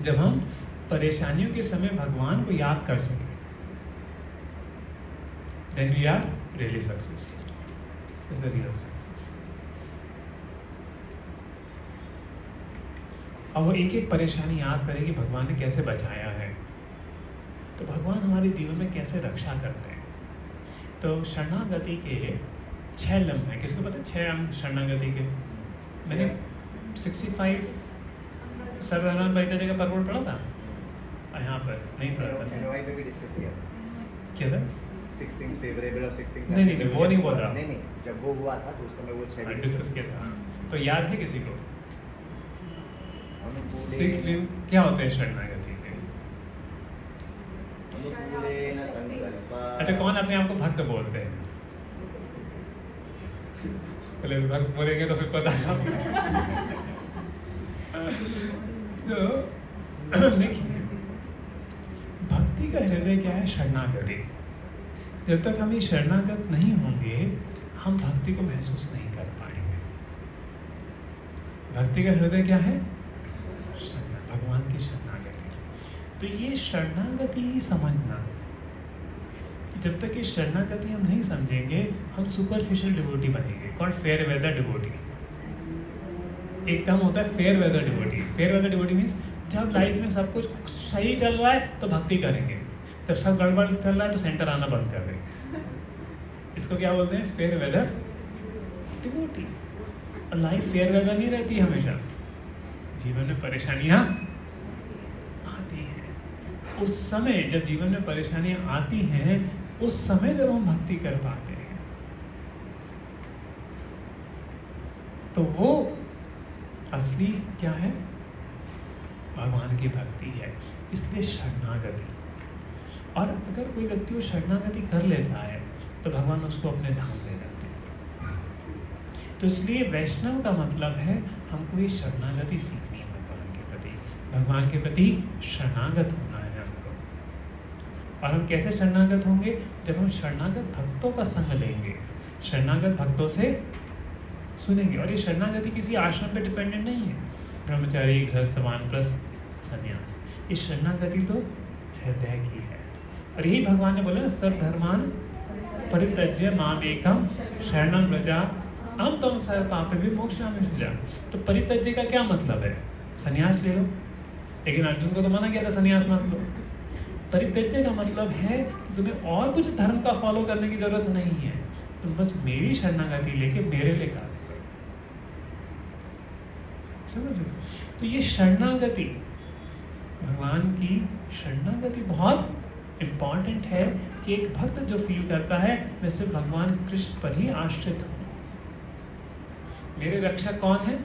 जब हम परेशानियों के समय भगवान को याद कर सकें, then we are really successful. It's the real success. और वो एक एक परेशानी याद करें कि भगवान ने कैसे बचाया है, तो भगवान हमारे जीवन में कैसे रक्षा करते हैं। तो शरणागति के 6 लम्ब हैं। किसको पता है 6 अंग शरणागति के? मैंने 65 सर्वधारण परित्याग का परवड़ पढ़ा था, यहाँ पर नहीं पढ़ा था। क्या था?
16 फेवरेबल और 16
नहीं वो नहीं बोल रहा।
नहीं जब वो हुआ था तो उस समय वो 6
डिस्कस किया था। तो याद है किसी को 6 लिंग क्या होते हैं शरणागति के? अच्छा कौन अपने आप को भक्त बोलते हैं? पहले भक्त बोलेंगे तो फिर पता तो देखिए भक्ति का हृदय क्या है? शरणागति। जब तक हम ये शरणागत नहीं होंगे हम भक्ति को महसूस नहीं कर पाएंगे। भक्ति का हृदय क्या है? भगवान की शरणागति। तो ये शरणागति ही समझना, जब तक ये शरणागति हम नहीं समझेंगे हम सुपरफिशियल डिवोटी बनेंगे, कॉल्ड फेयर वेदर डिवोटी। एक टर्म होता है fair weather devotee. Fair weather devotee means जब लाइफ में सब कुछ सही चल रहा है तो भक्ति करेंगे, जब सब गड़बड़ चल रहा है तो सेंटर आना बंद कर देंगे। इसको क्या बोलते हैं? Fair weather devotee. और लाइफ फेयर वेदर नहीं रहती हमेशा, जीवन में परेशानियां आती हैं। उस समय जब जीवन में परेशानियां आती हैं, उस समय जब हम भक्ति कर पाते हैं, तो वो असली क्या है? भगवान की भक्ति है। इसलिए शरणागति। और अगर कोई व्यक्ति वो शरणागति कर लेता है तो भगवान उसको अपने धाम ले जाते हैं। तो इसलिए वैष्णव का मतलब है हमको ये शरणागति सीखनी है भगवान के प्रति शरणागत होना है हमको। और हम कैसे शरणागत होंगे? जब हम शरणागत भक्तों का संग लेंगे, शरणागत भक्तों से सुनेंगे। और ये शरणागति किसी आश्रम पे डिपेंडेंट नहीं है, ब्रह्मचारी, गृहस्थ, वानप्रस्थ, सन्यास। ये शरणागति तो हृदय की है। और यही भगवान ने बोला ना, सर्वधर्मान परित्यज्य माम एकम शरणं व्रज अहं त्वं सर्व पापेभ्यो मोक्षयामि शुचा। तो परित्यज्य का क्या मतलब है? सन्यास ले लो। लेकिन अर्जुन को तो मना किया था सन्यास मत लो। परित्यज्य का मतलब है कि तुम्हें और कुछ धर्म का फॉलो करने की जरूरत नहीं है, तुम बस मेरी शरणागति लेके मेरे लिए कार्य करो। समझ लो? तो ये शरणागति, भगवान की शरणागति बहुत इम्पॉर्टेंट है कि एक भक्त जो फील करता है मैं सिर्फ भगवान कृष्ण पर ही आश्रित हूँ। मेरे रक्षक कौन है?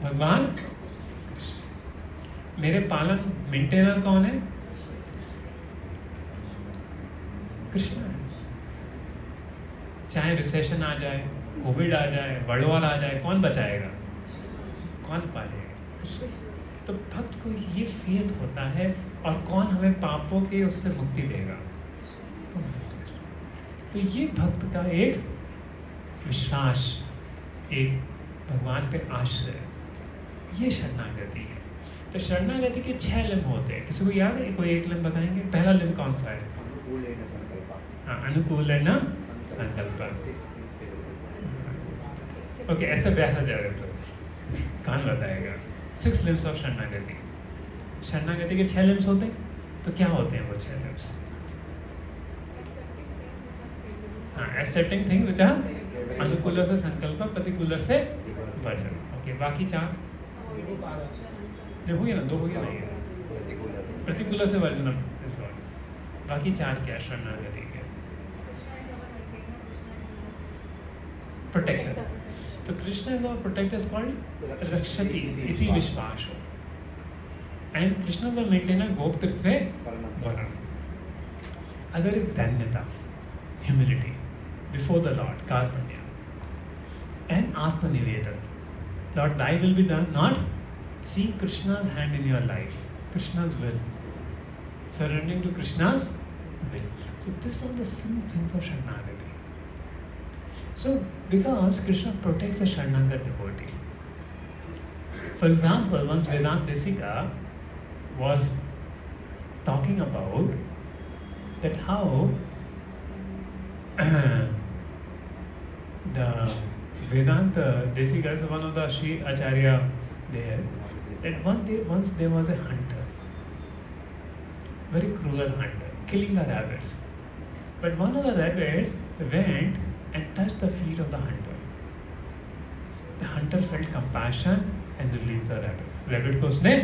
भगवान कृष्ण। मेरे पालन मेंटेनर कौन है? कृष्ण है। चाहे रिसेशन आ जाए, कोविड आ जाए, वर्ल्ड वॉर आ जाए, कौन बचाएगा? कौन पालेगा? तो भक्त को ये फेथ होता है। और कौन हमें पापों के उससे मुक्ति देगा? तो ये भक्त का एक विश्वास, एक भगवान पे आश्रय, ये शरणागति है। तो शरणागति के 6 लिंब होते हैं। किसी को याद है? कोई एक लिंब बताएंगे? पहला लिंब कौन सा है? हाँ, अनुकूल है ना संकल्प। ओके, ऐसे वैसा जाएगा तो कौन बताएगा? 6 लिम्स ऑफ शरणागति। शरणागति के 6 लिम्स होते हैं। तो क्या होते हैं वो 6 लिम्स? हाँ, एक्सेप्टिंग थिंग विच आर अनुकूल से संकल्प, प्रतिकूल से वर्जन। ओके, बाकी 4 हो गया ना? 2 हो गया नहीं? प्रतिकूल से वर्जन। बाकी 4 क्या शरणागति के? प्रोटेक्टर। तो Krishna is our protector, is called रक्षति इति विश्वास। And Krishna is our maintainer, गोप्त्र से वरण। अगर इज धन्यता, ह्यूमिलिटी बिफोर द लॉर्ड, कार्पण्य एंड आत्मनिवेदन, lord thy will be done, not see Krishna's hand in your life, Krishna's will, surrendering to Krishna's will. So these are the 7 things of Sharanagati. So because Krishna protects a Sharanagat devotee. For example, once Vedanta Desika was talking about that how the Vedanta Desika is one of the Sri Acharya there, that once there was a hunter, very cruel hunter, killing the rabbits. But one of the rabbits went and touched the feet of the hunter. The hunter felt compassion and released the rabbit. Rabbit को उसने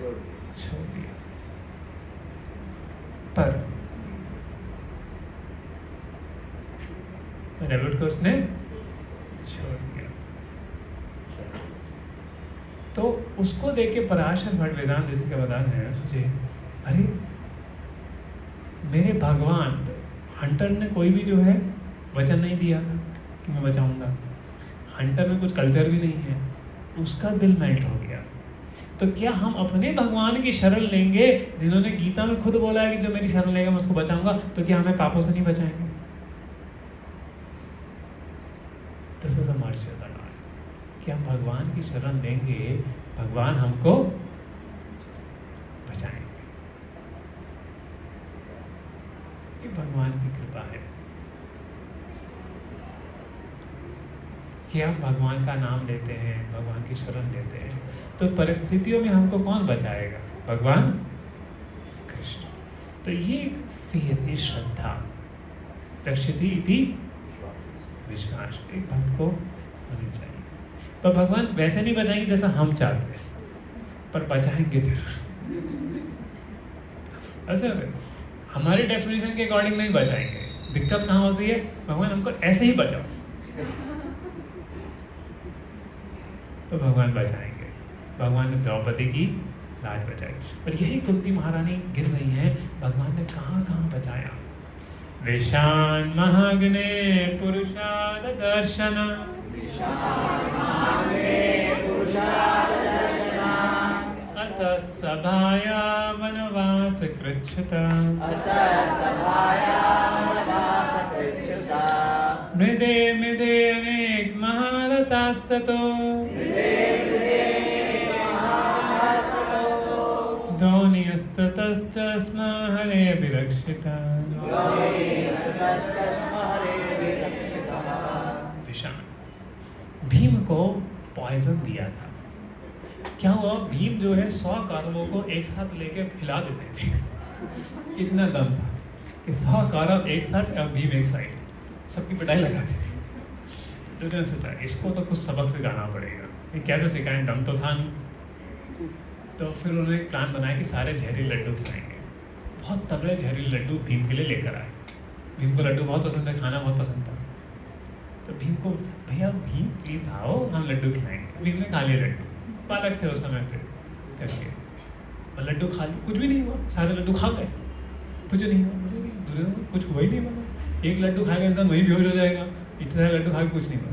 छोड़ दिया। पर rabbit को उसने छोड़ दिया। तो उसको देख के पराशर भट्ट वेदांत जैसे का बता रहे हैं, सोचे अरे मेरे भगवान, हंटर ने कोई भी जो है वचन नहीं दिया था कि मैं बचाऊंगा। हंटर में कुछ कल्चर भी नहीं है, उसका दिल मेल्ट हो गया। तो क्या हम अपने भगवान की शरण लेंगे जिन्होंने गीता में खुद बोला है कि जो मेरी शरण लेगा मैं उसको बचाऊंगा? तो क्या हमें पापों से नहीं बचाएंगे? This is a mercy of the Lord कि हम भगवान की शरण लेंगे, भगवान हमको बचाएंगे। ये भगवान की कृपा है कि आप भगवान का नाम लेते हैं, भगवान की शरण लेते हैं, तो परिस्थितियों में हमको कौन बचाएगा? भगवान कृष्ण। तो ये फेथ, ये श्रद्धा, रक्षति इति विश्वास एक भक्त को होनी चाहिए। पर भगवान वैसे नहीं बचाएंगे जैसा हम चाहते हैं, पर बचाएंगे जरूर। असल हमारे डेफिनेशन के अकॉर्डिंग नहीं बचाएंगे। दिक्कत कहाँ होती है, भगवान हमको ऐसे ही बचाओ, तो भगवान बचाएंगे। भगवान ने द्रौपदी की लाज बचाई, और यही कुंती महारानी गिर रही हैं, भगवान ने कहाँ कहाँ बचाया। विशान महाग्ने पुरुषाद दर्शन, असत्सभाया वनवास कृच्छ्ता, मृदे मृदे अनेक महारथास्ततो, द्रोणीस्ततश्च स्म हरे विरक्षिता। विषाण, भीम को पॉइजन दिया था। क्या हुआ, भीम जो है 100 कौरवों को एक साथ लेके खिला देते थे। इतना दम था कि 100 कौरव एक साथ और भीम एक साइड, सबकी पिटाई लगाते थे। दुर्योधन सोचा इसको तो कुछ सबक सिखाना पड़ेगा, ये कैसे सिखाएं, दम तो था नहीं। तो फिर उन्होंने एक प्लान बनाया कि सारे जहरीले लड्डू खिलाएंगे। बहुत तगड़े जहरीले लड्डू भीम के लिए लेकर आए। भीम को लड्डू बहुत पसंद है, खाना बहुत पसंद था। तो भीम को, भैया भीम प्लीज़ आओ, हम लड्डू खिलाएंगे। भीम ने खा लिए लड्डू, बालक थे उस समय पे करके, और लड्डू खा लिए, कुछ भी नहीं हुआ, सारे लड्डू खा गए, कुछ नहीं हुआ। दुर्योधन कुछ हुआ ही नहीं बना, एक लड्डू खाएगा इंसान वही बेहोश हो जाएगा, इतने सारे लड्डू खा के कुछ नहीं हुआ।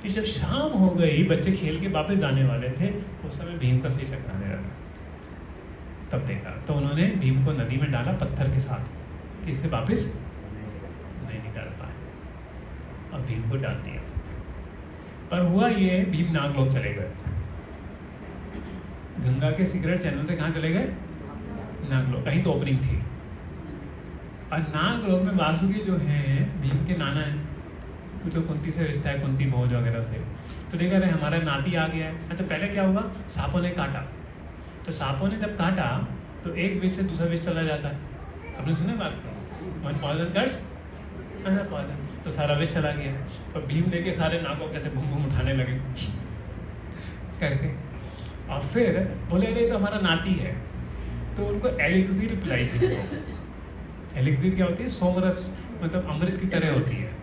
फिर जब शाम हो गई, बच्चे खेल के वापस जाने वाले थे, उस समय भीम का सिर चकराने लगा। तब देखा तो उन्होंने भीम को नदी में डाला पत्थर के साथ, कि इससे वापस नहीं निकाल पाए, और भीम को डाल दिया। पर हुआ ये, भीम नागलोक चले गए। गंगा के सिगरेट चैनल से कहाँ चले गए, नागलोक, कहीं तो ओपनिंग थी। और नागलोक में वासुकी जो है भीम के नाना हैं, तो कुंती से रिश्ता है, कुंती भोज वगैरह से। तो देखा रहे हमारा नाती आ गया है। अच्छा पहले क्या हुआ, सांपों ने काटा, तो सांपों ने जब काटा तो एक विष से दूसरा विष चला जाता है। आपने सुना बात को, one poison cuts another poison, तो सारा विष चला गया। और भीम लेके सारे नागों कैसे घूम घूम उठाने लगे करके, और फिर बोले अरे तो हमारा नाती है, तो उनको एलिक्सिर पिलाई थी। एलिक्सिर क्या होती है, सोमरस, मतलब अमृत की तरह होती है।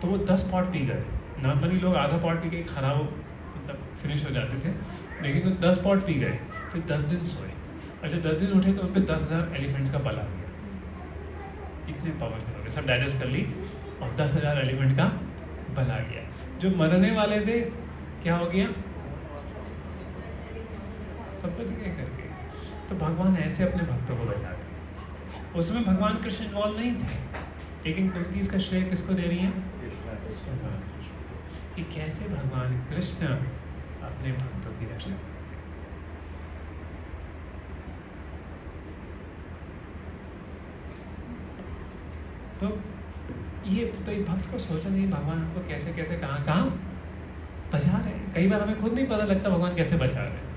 तो वो 10 पॉट पी गए। नॉर्मली लोग आधा पॉट पी के खराब मतलब फिनिश हो जाते थे, लेकिन वो 10 पॉट पी गए। फिर 10 दिन सोए, और जब 10 दिन उठे तो उन पर 10,000 एलिफेंट्स का बल आ गया। इतने पावरफुल हो गए, सब डाइजेस्ट कर ली, और 10,000 एलिफेंट का बल आ गया। जो मरने वाले थे क्या हो गया, सब बच गए करके। तो भगवान ऐसे अपने भक्तों को बचाते। उसमें भगवान कृष्ण इन्वॉल्व नहीं थे, लेकिन कुंती इसका श्रेय किसको दे रही है, कि कैसे भगवान कृष्ण अपने भक्तों की रक्षा करते। तो ये भक्त को सोचा नहीं, भगवान हमको कैसे कैसे कहाँ कहाँ बचा रहे हैं। कई बार हमें खुद नहीं पता लगता भगवान कैसे बचा रहे हैं।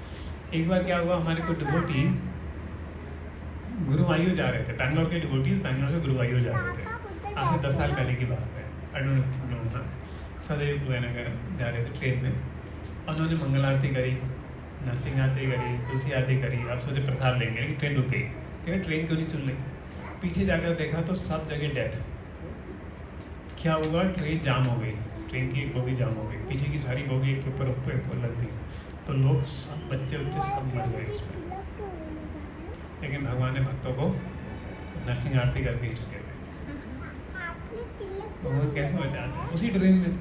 एक बार क्या हुआ, हमारे कुछ डिवोटीज गुरुवायूर जा रहे थे, बैंगलोर के डिवोटीज बैंगलोर से गुरुवायूर जा रहे थे। आज से 10 साल पहले की बात है। सदैव कुएनगर जा रहे थे ट्रेन में, उन्होंने मंगल आरती करी, नरसिंह आरती करी, तुलसी आरती करी। अब सोचे प्रसाद लेंगे, लेकिन ट्रेन रुक गई। क्या ट्रेन क्यों नहीं चल रही? पीछे जाकर देखा तो सब जगह डेथ। क्या हुआ, ट्रेन जाम हो गई, ट्रेन की एक बोगी जाम हो गई, पीछे की सारी बोगी एक के ऊपर ऊपर लग गई। तो लोग सब बच्चे सब मर गए उसमें। लेकिन भगवान ने भक्तों को नरसिंह आरती करके ही चुके थे। तो वो कैसे बचाते हैं? उसी ट्रेन में थे,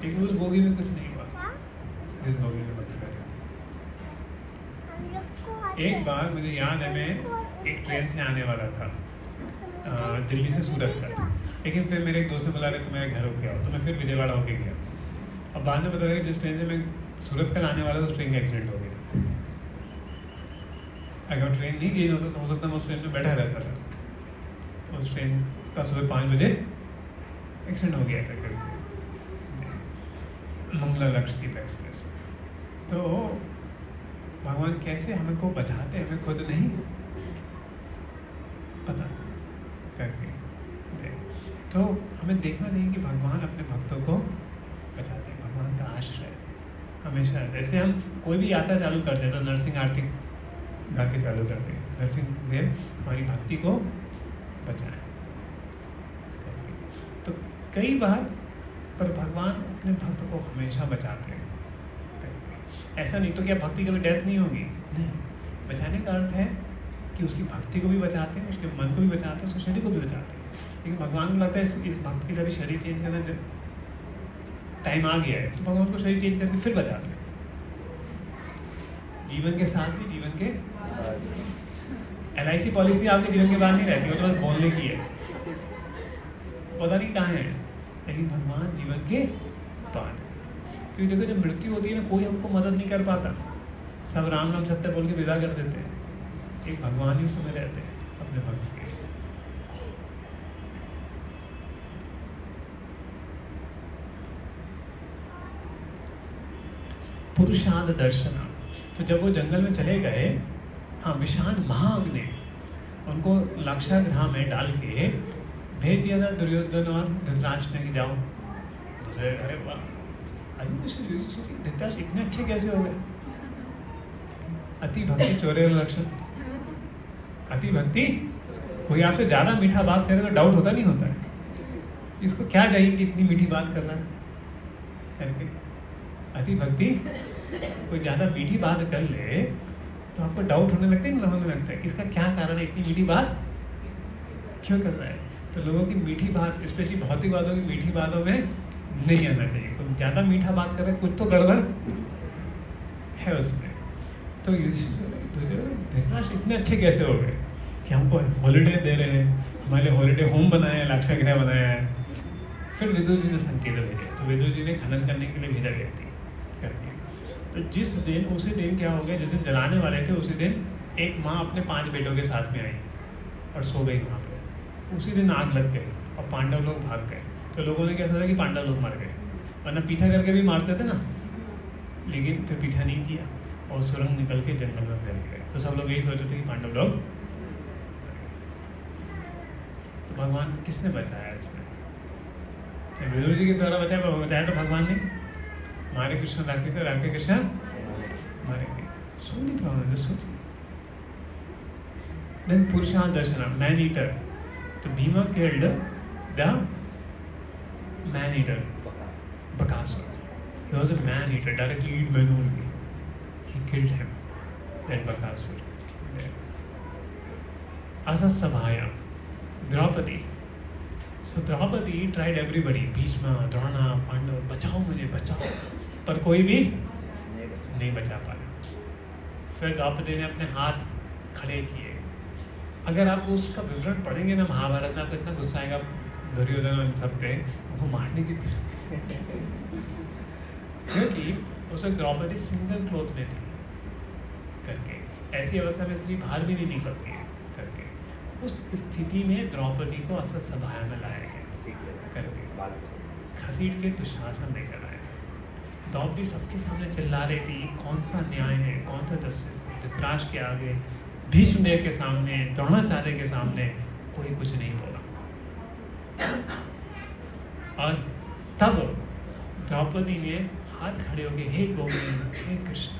लेकिन उस बोगी में कुछ नहीं हुआ जिस बोगी में बच गए। एक बार मुझे याद है, मैं एक ट्रेन से आने वाला था दिल्ली से सूरत तक, लेकिन फिर मेरे एक दोस्त ने बोला रहे तो मेरे घर होके आओ, तो मैं फिर विजयवाड़ा होके गया। अब बाद में पता लगा जिस ट्रेन से मैं सूरत कल आने वाला था उस ट्रेन का एक्सीडेंट हो गया। अगर ट्रेन नहीं चेंज होता तो हो सकता मैं उस ट्रेन में बैठा रहता था। उस ट्रेन का सुबह 5 बजे एक्सीडेंट हो गया था मंगला लक्षद्वीप एक्सप्रेस। तो भगवान कैसे हमें को बचाते हैं, हमें खुद नहीं पता करके। तो हमें देखना चाहिए कि भगवान अपने भक्तों को बचाते हैं। भगवान का आश्रय हमेशा, जैसे हम कोई भी यात्रा चालू करते हैं तो नरसिंह आरती गा के चालू कर दें, नरसिंहदेव हमारी भक्ति को बचाएं। तो कई बार पर भगवान अपने भक्त को हमेशा बचाते हैं। ऐसा नहीं तो क्या भक्ति कभी डेथ नहीं होगी? नहीं, बचाने का अर्थ है कि उसकी भक्ति को भी बचाते हैं, उसके मन को भी बचाते हैं, उसके शरीर को भी बचाते हैं। लेकिन भगवान को लगता है इस भक्त के लिए भी शरीर चेंज करना टाइम आ गया है, तो भगवान को शरीर चेंज करके फिर बचाते हैं। जीवन के साथ भी जीवन के LIC पॉलिसी आपके जीवन के बाद नहीं रहती, वो तो बस बोलने की है, पता नहीं कहाँ है, लेकिन भगवान जीवन के बाद। क्योंकि देखो जब मृत्यु होती है ना, कोई हमको मदद नहीं कर पाता, सब राम नाम सत्य बोल के विदा कर देते हैं, एक भगवान ही उस समय रहते हैं अपने भक्त के। पुरुषार्थ दर्शन, तो जब वो जंगल में चले गए, हाँ, विशाल महाअग्नि उनको लाक्षागृह में डाल के भेज दिया था दुर्योधन और धृतराष्ट्र ने कि जाओ दूसरे। अरे वाह, धृतराष्ट्र इतने अच्छे कैसे हो गए? अति भक्ति चोरे लक्षण। अति भक्ति, कोई आपसे ज़्यादा मीठा बात करे तो डाउट होता नहीं होता है, इसको क्या चाहिए कि इतनी मीठी बात करना करके। अति भक्ति, कोई ज़्यादा मीठी बात कर ले तो आपको डाउट होने लगता है, नहीं होने लगता है कि इसका क्या कारण है, इतनी मीठी बात क्यों कर रहा है। तो लोगों की मीठी बात, स्पेशली भौतिकवादों की मीठी बातों में नहीं आना चाहिए। तो ज़्यादा मीठा बात कर रहे, कुछ तो गड़बड़ है उसमें। तो धृतराष्ट्र इतने अच्छे कैसे हो गए कि हमको हॉलीडे दे रहे हैं, हमारे हॉलीडे होम बनाया है, लाक्षागृह बनाया है। फिर विदुर जी ने संकेत भेजे, तो विदुर जी ने खनन करने के लिए भेजा व्यक्ति करके। तो जिस दिन, उसी दिन क्या हो गया, जिस दिन जलाने वाले थे उसी दिन एक माँ अपने 5 बेटों के साथ में आई और सो गई वहाँ पे। उसी दिन आग लग गई और पांडव लोग भाग गए। तो लोगों ने क्या सोचा कि पांडव लोग मर गए, वरना पीछा करके भी मारते थे ना, लेकिन फिर पीछा नहीं किया और सुरंग निकल के जंगल में फैल गए। तो सब लोग यही सोचते थे कि पांडव लोग। तो भगवान किसने बचाया इसमें? विदुर जी के द्वारा बताया तो भगवान ने, मारे कृष्ण राखे थे, राखे कृष्ण मारे गए। सो नहीं प्रॉब्लम, सोचिए। देन पुरुषार्थ दर्शन, मैन ईटर। तो Bhima killed the man eater Bakasura. He was a man eater, directly eat men only. He killed him. Then Bakasura. Asasabhaya, Draupadi. So Draupadi tried everybody, Bhishma, Drona, Pandav, बचाओ मुझे, बचाओ, पर कोई भी नहीं बचा पाया। फिर द्रौपदी ने अपने हाथ खड़े किए। अगर आप उसका विवरण पढ़ेंगे ना महाभारत में, आपको इतना गुस्सा आएगा दुर्योधन और सब पे, वो मारने की क्योंकि उसे द्रौपदी सिंगल क्लोथ में थी करके। ऐसी अवस्था में स्त्री बाहर भी नहीं निकलती है करके। उस स्थिति में द्रौपदी को अससभाया में लाया गया करके, घसीट के दुशासन लेकर आया। द्रौपदी सबके सामने चिल्ला रही थी, कौन सा न्याय है, कौन सा जस्टिस है। धृतराष्ट्र के आगे, भीष्मदेव के सामने, द्रोणाचार्य के सामने कोई कुछ नहीं बोला। और तब द्रौपदी ने हाथ खड़े होकर, हे गोविंद, हे कृष्ण।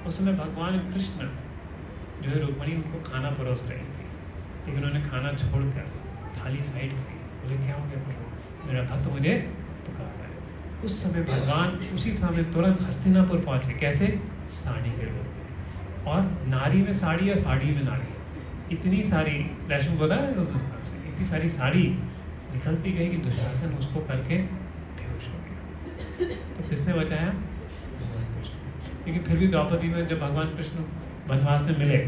उस समय भगवान कृष्ण जो है रुक्मिणी उनको खाना परोस रही थी, लेकिन उन्होंने खाना छोड़कर थाली साइड की। बोले क्या हो गया प्रभु, मेरा भक्त मुझे पुकार रहा है। उस समय भगवान उसी समय तुरंत हस्तिनापुर पहुँचे। कैसे? साड़ी के रूप में। और नारी में साड़ी या साड़ी में नारी, इतनी सारी रश्मि बता इतनी सारी साड़ी निकलती गई कि दुशासन उसको करके बेहोश हो गया। तो किसने बचाया? भगवान कृष्ण। लेकिन फिर भी द्रौपदी में, जब भगवान कृष्ण वनवास में मिले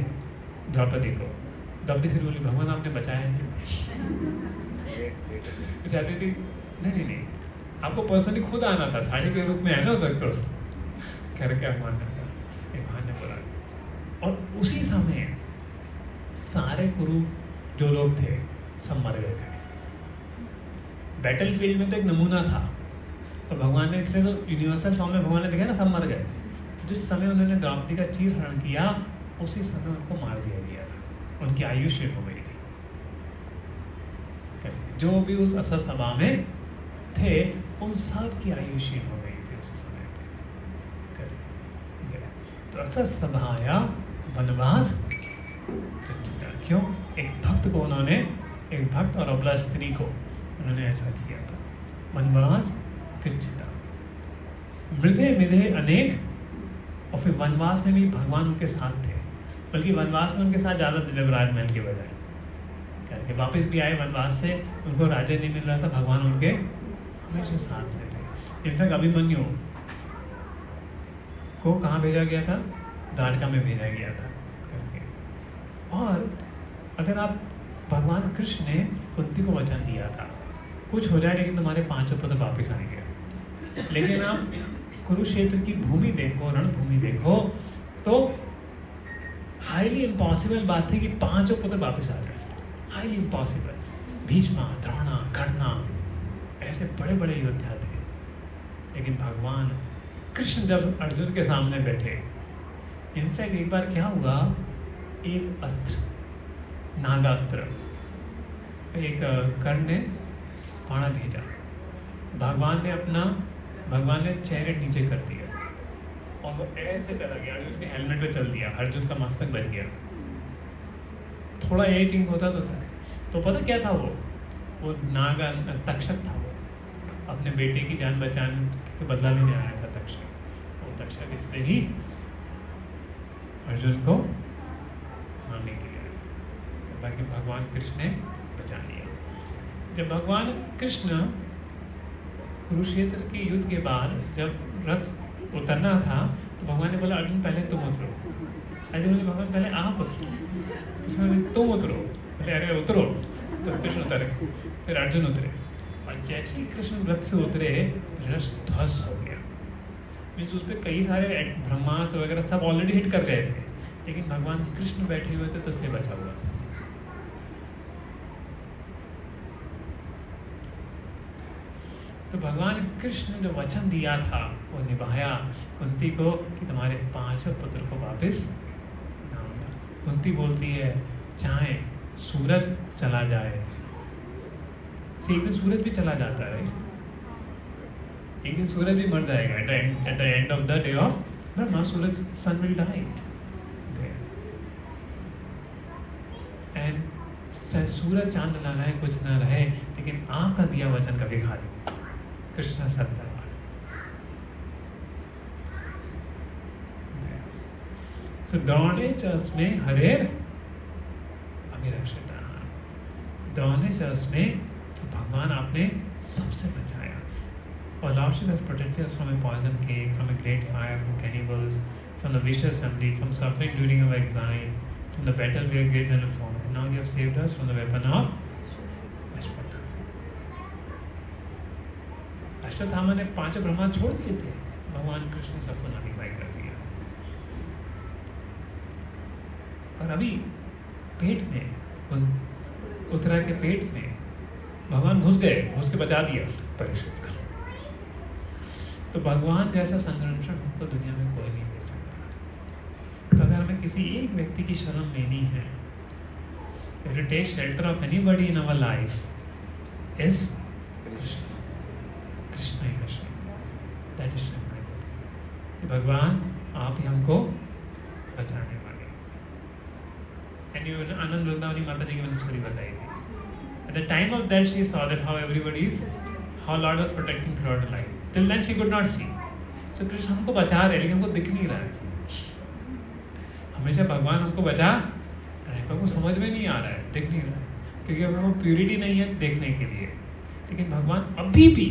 द्रौपदी को, द्रौपदी फिर बोली भगवान आपने बचाया नहीं। चाहती थी नहीं, आपको पर्सनली खुद आना था, साड़ी के रूप में है ना सकते करके भगवान ने बोला। और उसी समय सारे कुरु जो लोग थे सब मर गए थे। बैटल फील्ड में तो एक नमूना था, और भगवान ने, इसलिए तो यूनिवर्सल फॉर्म में भगवान ने देखा ना सब मर गए। जिस समय उन्होंने द्रौपदी का चीरहरण किया, उसी समय उनको मार दिया गया था, उनकी आयु शेष हो गई थी। जो भी उस असर सभा में थे उन सब की आयु शेष हो गई थी उस समय पे। तो असर सभाया वनवास कृच्छिता। क्यों? एक भक्त को उन्होंने, एक भक्त और अबला स्त्री को उन्होंने ऐसा किया था। वनवास कृच्छिता। मृदे मिधे अनेक, और फिर वनवास में भी भगवान उनके साथ थे, बल्कि वनवास में उनके साथ ज़्यादा थे राजमहल के बजाय। करके वापस भी आए वनवास से, उनको राज्य नहीं मिल रहा था, भगवान उनके हमेशा साथ में थे। इनफैक्ट अभिमन्यु को कहाँ भेजा गया था? द्वारका में भेजा गया था करके। और अगर आप, भगवान कृष्ण ने कुंती को वचन दिया था कुछ हो जाए लेकिन तुम्हारे 5 पुत्र वापस आएंगे, लेकिन आप कुरुक्षेत्र की भूमि देखो, रणभूमि देखो, तो हाईली इम्पॉसिबल बात थी कि 5 पुत्र वापस आ जाए। Highly impossible. भीष्मा, द्रोणा, कर्णा, ऐसे बड़े बड़े योद्धा थे, लेकिन भगवान कृष्ण जब अर्जुन के सामने बैठे, इनफैक्ट एक बार क्या हुआ, एक अस्त्र, नागास्त्र, एक कर्ण ने बाण भेजा, भगवान ने चेहरे नीचे कर दिया और वो ऐसे चला गया, अर्जुन के हेलमेट पे चल दिया, अर्जुन का मस्तक बच गया। थोड़ा एज इंक होता तो पता क्या था वो नागा तक्षक था। वो अपने बेटे की जान बचाने के बदला लेने आया था तक्षक। वो तक्षक इसलिए ही अर्जुन को मारने के लिए आया, बाकी भगवान कृष्ण ने बचा लिया। जब भगवान कृष्ण कुरुक्षेत्र के युद्ध के बाद जब रथ उतरना था, तो भगवान ने बोला अर्जुन पहले तुम उतरो। अर्जुन ने भगवान पहले आप उतरो, उसने तुम उतरो, बोले अरे उतरो, तो कृष्ण उतरे, फिर अर्जुन उतरे। और जैसे ही कृष्ण रथ से उतरे, रथ ध्वस्त हो गया। मीन्स उस पर कई सारे ब्रह्मास्त्र वगैरह सब ऑलरेडी हिट कर गए थे, लेकिन भगवान कृष्ण बैठे हुए थे तो इसलिए बचा हुआ। तो भगवान कृष्ण ने जो वचन दिया था वो निभाया कुंती को कि तुम्हारे 5 पुत्र को वापस नाम दो। कुंती बोलती है चाहे सूरज चला जाए, एक दिन सूरज भी चला जाता है, एक दिन सूरज भी मर जाएगा। At the end of the day of Brahma, सूरज, सन विल डाई। एंड सूरज चांद ना रहे, कुछ ना रहे, लेकिन आपका दिया वचन कभी खा दो। कृष्ण सत्यवान। सो द्रोणे च अस्मे हरेर अभिरक्षितः। द्रोणे च अस्मे, तो भगवान आपने सबसे बचाया। और Lord Shiva has protected us from a poison cake, from a great fire, from cannibals, from the vicious assembly, from suffering during our exile, from the battle where great and fought. And now you have saved us from the weapon of Ashwatthama ने 5 ब्रह्मा छोड़ दिए थे, भगवान कृष्ण सबको नॉटिफाई कर दिया। और अभी पेट में, उत्तरा के पेट में भगवान घुस के बचा दिया परीक्षित को। तो भगवान जैसा संरक्षण हमको दुनिया में कोई नहीं दे सकता। तो अगर हमें किसी एक व्यक्ति की शरण लेनी है, to take shelter of anybody in our life is Krishna he Krishna. That is Shri भगवान आप ही हमको बचाने वाले। एंड यू आनंद वृंदावनी माता जी की मैंने स्टोरी बताई थी। At the time of that she saw that how everybody is, how Lord was protecting throughout her life. Till then she could not see. So Krishna हमको बचा रहे, लेकिन हमको दिख नहीं रहा है। हमेशा भगवान हमको बचा रहे, पर वो समझ में नहीं आ रहा है, दिख नहीं रहा है, क्योंकि अब वो प्यूरिटी नहीं है देखने के लिए। लेकिन भगवान अभी भी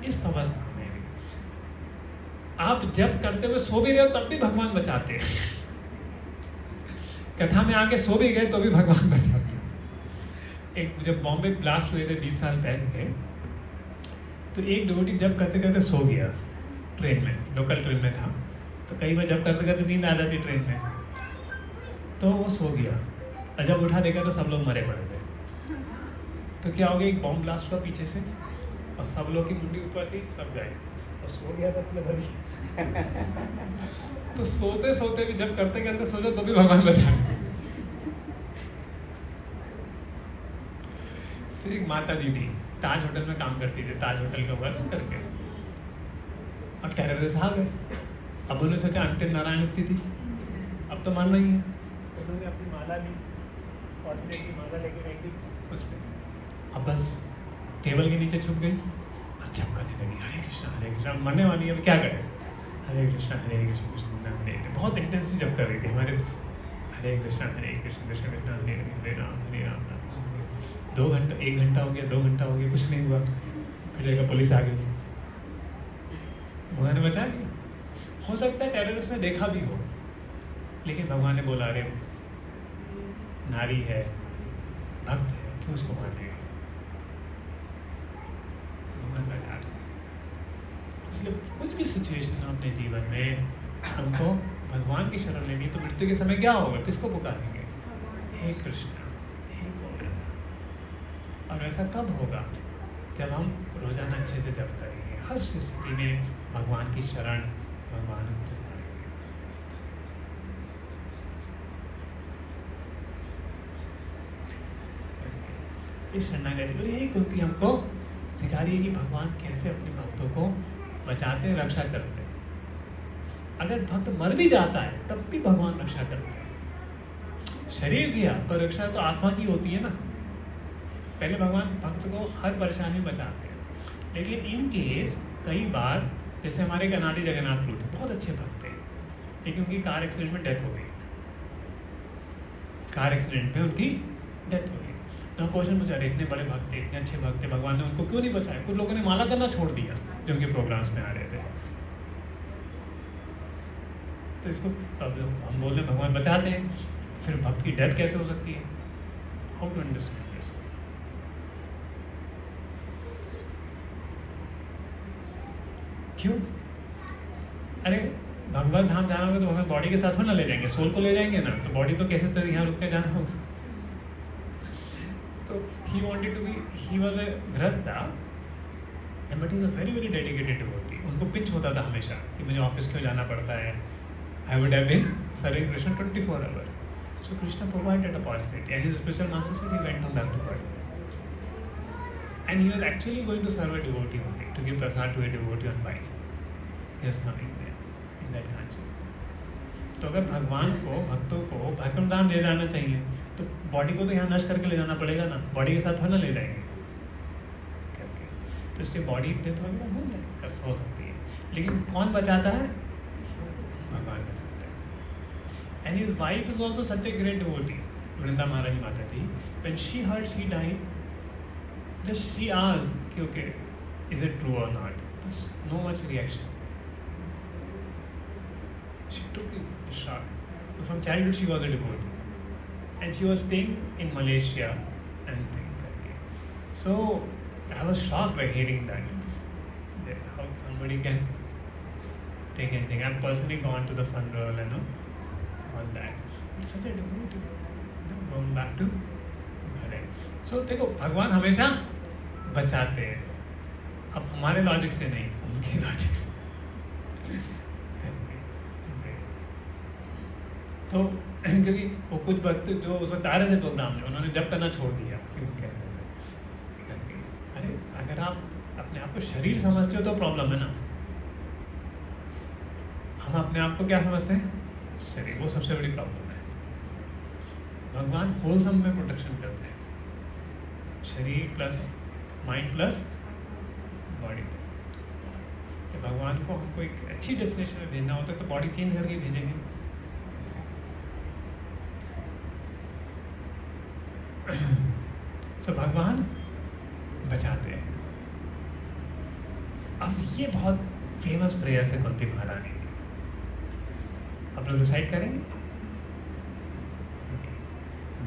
इस अवस्था में भी, आप जब करते हुए सो भी रहे हो तब भी भगवान बचाते हैं। कथा में आके सो भी गए तो भी भगवान बचाते हैं। एक जब बॉम्बे ब्लास्ट हुए थे 20 साल पहले, तो एक डिवोटी जब करते करते सो गया ट्रेन में, लोकल ट्रेन में था। तो कई बार जब करते करते नींद आ जाती ट्रेन में, तो वो सो गया और जब उठा देखा तो सब लोग मरे पड़े थे। तो क्या हो गया, एक बॉम्ब ब्लास्ट हुआ पीछे से और सब लोग की मुंडी ऊपर थी, सब गए और सो गया था भरी। तो सोते सोते भी जब करते करते सोचो तो भी भगवान बचा। फिर एक माता जी थी, ताज होटल में काम करती थी, ताज होटल के ऊपर करके, और टेररिस्ट आ गए। अब उन्होंने सोचा अंतिम नारायण स्थिति, अब तो मरना ही है। उन्होंने अपनी माला ली, पौधे की माला लेके रख दी उसमें, अब बस टेबल के नीचे छुप गई और चपकने लगी, हरे कृष्णा मरने वाली है, अब क्या करें, हरे कृष्णा कृष्ण कृष्ण हरे हरे, बहुत इंटेंसली जब कर रही थी हमारे, हरे कृष्ण कृष्ण कृष्ण हरे हरे हरे राम राम राम। 2 घंटा 1 घंटा हो गया, 2 घंटा हो गया, कुछ नहीं हुआ, फिर जगह पुलिस आ गई, उन्होंने बचा लिया। हो सकता है टेररिस्ट ने देखा भी हो, लेकिन भगवान ने बोला अरे नारी है, भक्त है, क्यों उसको मारने, भगवान बचा लिया। इसलिए कुछ भी सिचुएशन हो अपने जीवन में हमको भगवान की शरण लेनी, तो मृत्यु के समय क्या होगा, किसको पुकारेंगे, हे कृष्ण हे गोविंद। और ऐसा कब होगा, जब हम रोजाना अच्छे से जप करेंगे, हर स्थिति में भगवान की शरण, भगवान को पुकारेंगे। इस शरणागति को यही कुंती हमको सिखा रही है कि भगवान कैसे अपने भक्तों को बचाते हैं, रक्षा करते हैं। अगर भक्त मर भी जाता है तब भी भगवान रक्षा करते हैं। शरीर गया पर रक्षा तो आत्मा की होती है ना। पहले भगवान भक्त को हर परेशानी में बचाते हैं, लेकिन इन केस कई बार, जैसे हमारे कनाडी जगन्नाथ प्रभु थे, बहुत अच्छे भक्त थे, लेकिन उनकी कार एक्सीडेंट में डेथ हो गई, कार एक्सीडेंट में उनकी डेथ हो गई। तो क्वेश्चन पूछा, इतने बड़े भक्त थे, इतने अच्छे भक्त थे, भगवान ने उनको क्यों नहीं बचाया। कुछ लोगों ने माला करना छोड़ दिया जो उनके प्रोग्राम्स में आ रहे थे। तो इसको हम बोल रहे भगवान बचाते हैं, फिर भक्त की डेथ कैसे हो सकती है, हाउ टू अंडरस्टैंड दिस। क्यों, अरे भगवान धाम जाना होगा तो हमें बॉडी के साथ ना ले जाएंगे, सोल को ले जाएंगे ना, तो बॉडी तो कैसे तरह यहाँ रुक के जाना होगा। तो he wanted to be, he was a गृहस्था, but he was a very very dedicated devotee. उनको पिंच होता था हमेशा कि मुझे ऑफिस क्यों जाना पड़ता है। I would have been serving Krishna 24 hours. So Krishna provided opportunity, and his spiritual master said he went on back to body. And he was actually going to serve a devotee only, to give prasad to a devotee on bike. He was coming there in that consciousness. तो अगर भगवान को, भक्तों को भगवान धाम ले जाना चाहिए, तो बॉडी को तो यहाँ नष्ट करके ले जाना पड़ेगा ना, बॉडी के साथ ना ले जाएंगे करके, तो इससे बॉडी डेथ वगैरह हो जाए हो सकती है, लेकिन कौन बचाता है, भगवान बचाता है। And his wife is also such a great devotee, Vrinda महारानी माता ji, when she heard she died, just she asked कि ओके इज इट ट्रू और नॉट, बस no much reaction, she took it shock. From childhood she was a devotee, and she was staying in Malaysia and things like that. So I was shocked by hearing that how somebody can take anything. I've personally gone to the funeral and all that. It's such a devotee, going back to Hare. So देखो भगवान हमेशा बचाते हैं, अब हमारे logic से नहीं, उनके लॉजिक से। तो क्योंकि वो कुछ भक्त जो उस वक्त आ रहे थे प्रोग्राम में, उन्होंने जब करना छोड़ दिया, क्यों कह रहे थे। अरे अगर आप अपने आप को शरीर समझते हो तो प्रॉब्लम है ना, हम अपने आप को क्या समझते हैं, शरीर, वो सबसे बड़ी प्रॉब्लम है। भगवान होलसम में प्रोटेक्शन करते हैं, शरीर प्लस माइंड प्लस बॉडी। तो भगवान को हमको एक अच्छी डेस्टिनेशन में भेजना होता है तो बॉडी चेंज करके भेजेंगे। तो भगवान बचाते हैं। अब ये बहुत फेमस प्रेयर है कुंती महारानी, आप लोग डिसाइड करेंगे।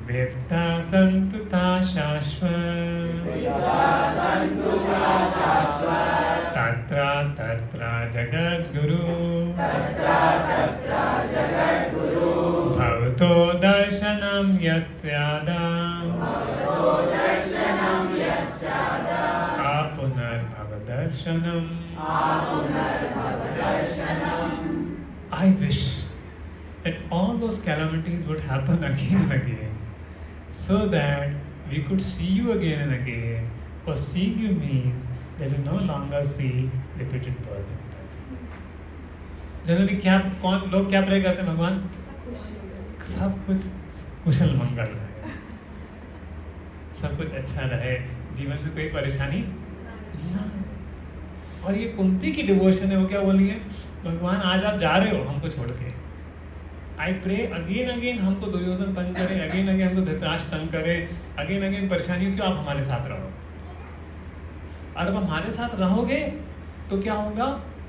वेत्ता संतुता शाश्वत तत्रा तत्रा जगद्गुरु भवतो दर्शनं यस्यादां आपुनर्भवदर्शनम्। I wish that all those calamities would happen again and again, so that we could see you again and again. For seeing you means that you no longer see repeated birth and death. Generally क्या कौन लोग क्या pray करते हैं, भगवान सब कुछ कुशल मंगल रहे, सब कुछ अच्छा रहे, जीवन में कोई परेशानी ना। और ये कुंती की डिवोशन है, वो क्या बोली है, भगवान आज आप जा रहे हो हमको छोड़ के, आई प्रे अगेन अगेन हमको दुर्योधन तंग करे, अगेन अगेन हमको धृतराष्ट्र तंग करे, अगेन अगेन परेशानी, क्यों आप हमारे साथ रहो। और अब हमारे साथ रहोगे तो क्या होगा,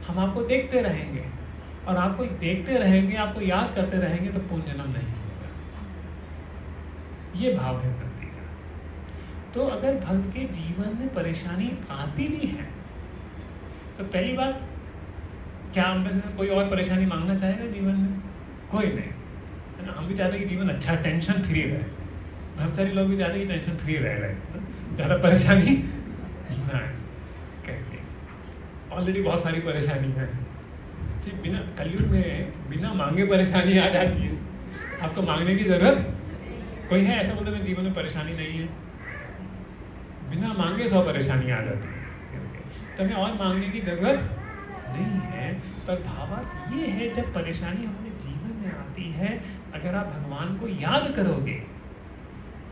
हम आपको देखते रहेंगे, और आपको देखते रहेंगे, आपको याद करते रहेंगे, तो पुण्य जन्म नहीं होगा। ये भाव है भक्ति का। तो अगर भक्त के जीवन में परेशानी आती भी है तो पहली बात, क्या हम में से कोई और परेशानी मांगना चाहेगा जीवन में? कोई नहीं, है ना। हम भी चाहते हैं कि जीवन अच्छा, टेंशन फ्री रहे। ब्रह्मचारी लोग भी चाहते हैं कि टेंशन फ्री रहे, ज़्यादा परेशानी ना कहते। ऑलरेडी बहुत सारी परेशानी है, ठीक, बिना कलयुग में बिना मांगे परेशानी आ जाती है, आपको मांगने की जरूरत कोई है ऐसा बोलते हैं जीवन में परेशानी नहीं है, बिना मांगे 100 परेशानी आ जाती है, तो हमें और मांगने की जरूरत नहीं है। पर भावार्थ ये है, जब परेशानी हमारे जीवन में आती है, अगर आप भगवान को याद करोगे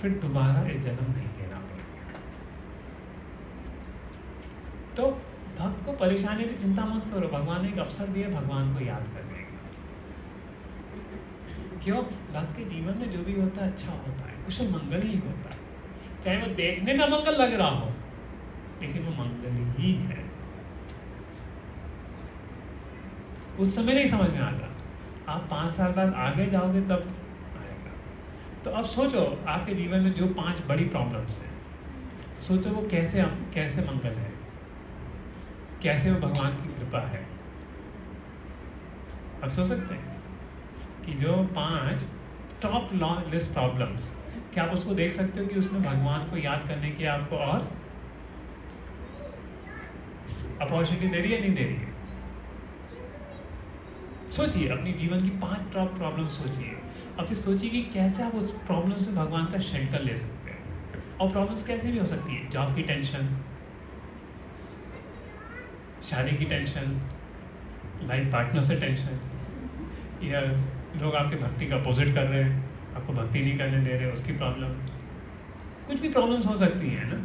फिर दोबारा इस जन्म नहीं लेना पड़ेगा। तो भक्त को परेशानी की चिंता मत करो, भगवान ने एक अवसर दिया भगवान को याद करने का। क्यों? भक्त के जीवन में जो भी होता है अच्छा होता है, कुशल मंगल ही होता है, चाहे वो देखने में मंगल लग रहा हो लेकिन वो मंगल ही है। उस समय नहीं समझ में आता, आप 5 साल बाद आगे जाओगे तब आएगा। तो अब सोचो आपके जीवन में जो 5 बड़ी प्रॉब्लम्स हैं, सोचो वो कैसे मंगल है, कैसे वो भगवान की कृपा है। अब सोच सकते हैं कि जो 5 टॉप लिस्ट प्रॉब्लम्स, क्या आप उसको देख सकते हो कि उसमें भगवान को याद करने की आपको और अपॉर्चुनिटी दे रही है, नहीं दे रही है? सोचिए अपनी जीवन की 5 टॉप प्रॉब्लम सोचिए, और फिर सोचिए कि कैसे आप उस प्रॉब्लम से भगवान का शेल्टर ले सकते हैं। और प्रॉब्लम्स कैसे भी हो सकती है, जॉब की टेंशन, शादी की टेंशन, लाइफ पार्टनर से टेंशन, या लोग आपके भक्ति का अपोजिट कर रहे हैं, आपको भक्ति नहीं करने दे रहे, उसकी प्रॉब्लम, कुछ भी प्रॉब्लम्स हो सकती हैं ना।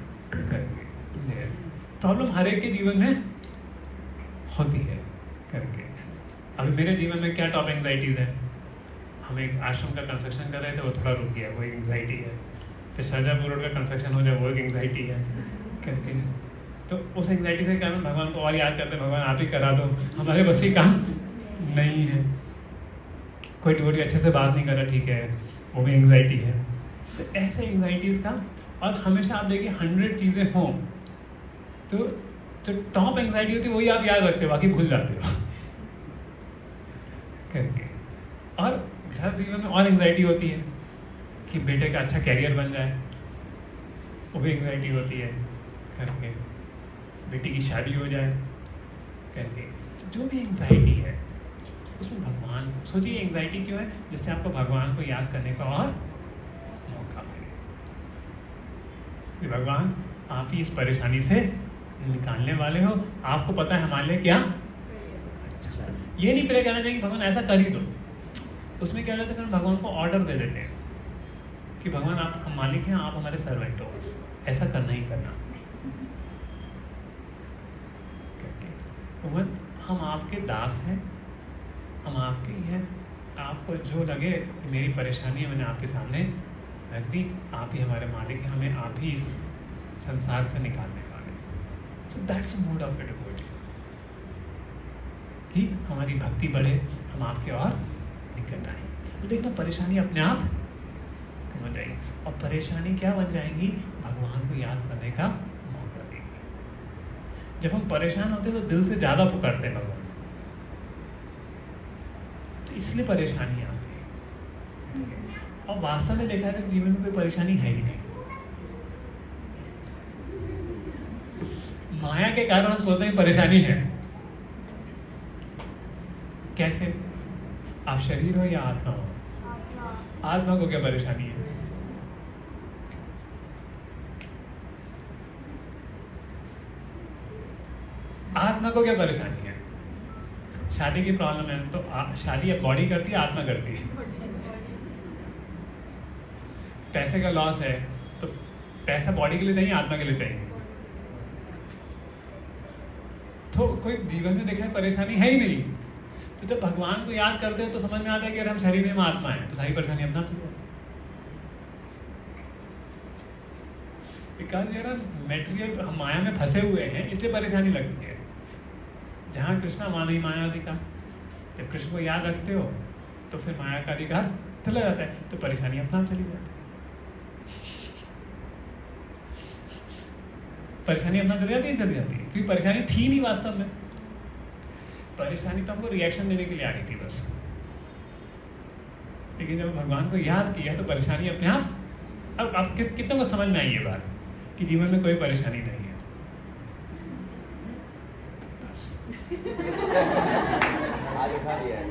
प्रॉब्लम हर एक के जीवन में होती है करके। अभी मेरे जीवन में क्या टॉप एंग्जाइटीज़ हैं, हम एक आश्रम का कंस्ट्रक्शन कर रहे थे, वो थोड़ा रुक गया, वो एक एंग्जाइटी है। फिर सरजापुर रोड का कंस्ट्रक्शन हो जाए, वो एक एंग्जाइटी है करके। तो उस एंग्जाइटी से कारण भगवान को और याद करते, भगवान आप ही करा दो, हमारे बस ही काम नहीं है। कोई डिवोटी अच्छे से बात नहीं कर रहा, ठीक है, वो भी एंग्जाइटी है। तो ऐसे एंग्जाइटीज़ का, और हमेशा आप देखिए 100 चीज़ें हों तो जो टॉप एंग्जाइटी होती है वही आप याद रखते हो, बाकी भूल जाते हो करके। और गृहस्थ जीवन में और एंग्जाइटी होती है कि बेटे का अच्छा कैरियर बन जाए, वो भी एंग्जाइटी होती है करके। बेटी की शादी हो जाए करके। तो जो भी एंग्जाइटी है उसमें भगवान, सोचिए एंग्जाइटी क्यों है, जिससे आपको भगवान को याद करने का और मौका मिले। भगवान आप ही इस परेशानी से निकालने वाले हो, आपको पता है हमारे लिए क्या अच्छा। ये नहीं प्रे करना चाहिए कि भगवान ऐसा कर ही दो, उसमें क्या होता है, भगवान को ऑर्डर दे देते हैं कि भगवान आप हम मालिक हैं, आप हमारे सर्वेंट हो, ऐसा करना ही करना। भगवान हम आपके दास हैं, हम आपके ही हैं, आपको जो लगे मेरी परेशानी है मैंने आपके सामने रख दी, आप ही हमारे मालिक हैं, हमें आप ही इस संसार से निकालने वाले। So that's mode of devotee कि हमारी भक्ति बढ़े, हम आपके और निकट आए। तो देखना परेशानी अपने आप कम हो जाएगी, और परेशानी क्या बन जाएंगी, भगवान को याद करने का मौका देगी। जब हम परेशान होते हैं तो दिल से ज़्यादा पुकारते हैं भगवान, तो इसलिए परेशानी आती है। और वास्तव में देखा जाए जीवन में कोई परेशानी है ही नहीं। माया के कारण हम सोचते हैं परेशानी है। कैसे? आप शरीर हो या आत्मा हो? आत्मा को क्या परेशानी है? आत्मा को क्या परेशानी है? शादी की प्रॉब्लम है तो शादी अब बॉडी करती है, आत्मा करती है? पैसे का लॉस है तो पैसा बॉडी के लिए चाहिए, आत्मा के लिए चाहिए? तो कोई जीवन में देखने परेशानी है ही नहीं। तो जब भगवान को याद करते हैं तो समझ में आता है कि अरे हम शरीर में आत्मा है, तो सारी परेशानी अपना चली जाती है। बिकॉज यार मेटेरियल, हम माया में फंसे हुए हैं, इसलिए परेशानी लगती है। जहाँ कृष्णा वहाँ नहीं माया अधिकार। जब कृष्ण को याद रखते हो तो फिर माया का अधिकार चला जाता है, तो परेशानी अपना आप चली जाती है। परेशानी अपना चली जाती है, चली जाती है, क्योंकि परेशानी थी नहीं वास्तव में। परेशानी तो हमको रिएक्शन देने के लिए आ रही थी बस। लेकिन जब भगवान को याद किया तो परेशानी अपने आप। अब कितनों को समझ में आई ये बात कि जीवन में कोई परेशानी नहीं है? बस
आज उठा लिया है।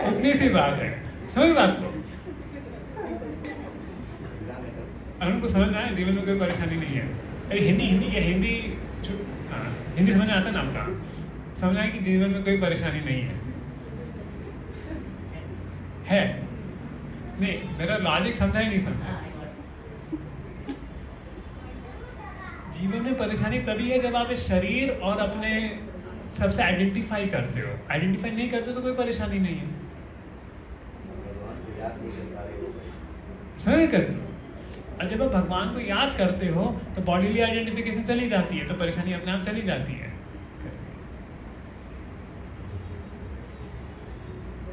उतनी सी बात है, समझ बात को। अरुण को समझ में आया जीवन में कोई परेशानी नहीं है। अरे हिंदी हाँ, हिंदी समझ में आता है ना आपका? समझ आया कि जीवन में कोई परेशानी नहीं है नहीं, मेरा लॉजिक समझा ही नहीं समझा। जीवन में परेशानी तभी है जब आप इस शरीर और अपने सबसे आइडेंटिफाई करते हो। आइडेंटिफाई नहीं करते तो कोई परेशानी नहीं है। समझ कर, और जब आप भगवान को याद करते हो तो बॉडीली आइडेंटिफिकेशन चली जाती है, तो परेशानी अपने आप चली जाती है।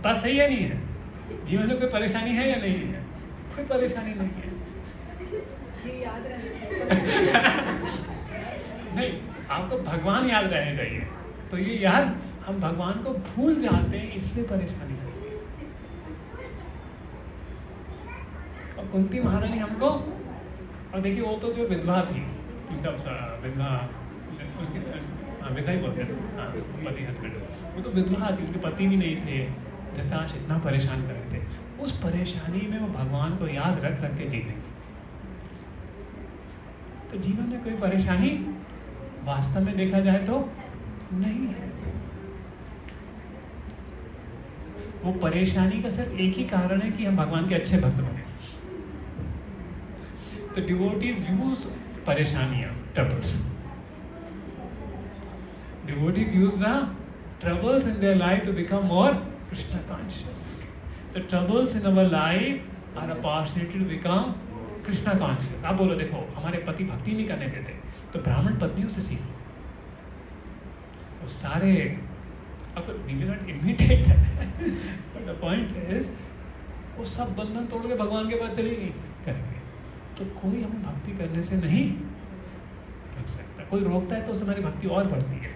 बात सही है नहीं है? जीवन में कोई परेशानी है या नहीं है? कोई परेशानी नहीं है।
ये याद रहना
नहीं, आपको भगवान याद रहने चाहिए। तो ये याद हम भगवान को भूल जाते हैं, इसलिए परेशानी है। और कुंती महारानी हमको, और देखिए वो तो जो विधवा थी, विधवा ही बोलते थे, पति हस्बैंड, वो तो विधवा थी, उनके पति भी नहीं थे, धृतराष्ट्र इतना परेशान कर रहे थे। उस परेशानी में वो भगवान को याद रख के जी रही। तो जीवन में कोई परेशानी वास्तव में देखा जाए तो नहीं है। वो परेशानी का सिर्फ एक ही कारण है कि हम भगवान के अच्छे भक्त बने। तो डिवोटीज यूज परेशानियां, troubles. Devotees use the troubles in their life to become more Krishna conscious. The troubles in our life are a opportunity to become Krishna conscious. आप बोलो देखो हमारे पति भक्ति नहीं करने देते, तो ब्राह्मण पत्नियों से सीखो। वो सारे, we will not imitate that, but the point is, वो सब बंधन तोड़ के भगवान के पास चली गई करके। तो कोई हमें भक्ति करने से नहीं रोक सकता। कोई रोकता है तो उससे हमारी भक्ति और बढ़ती है।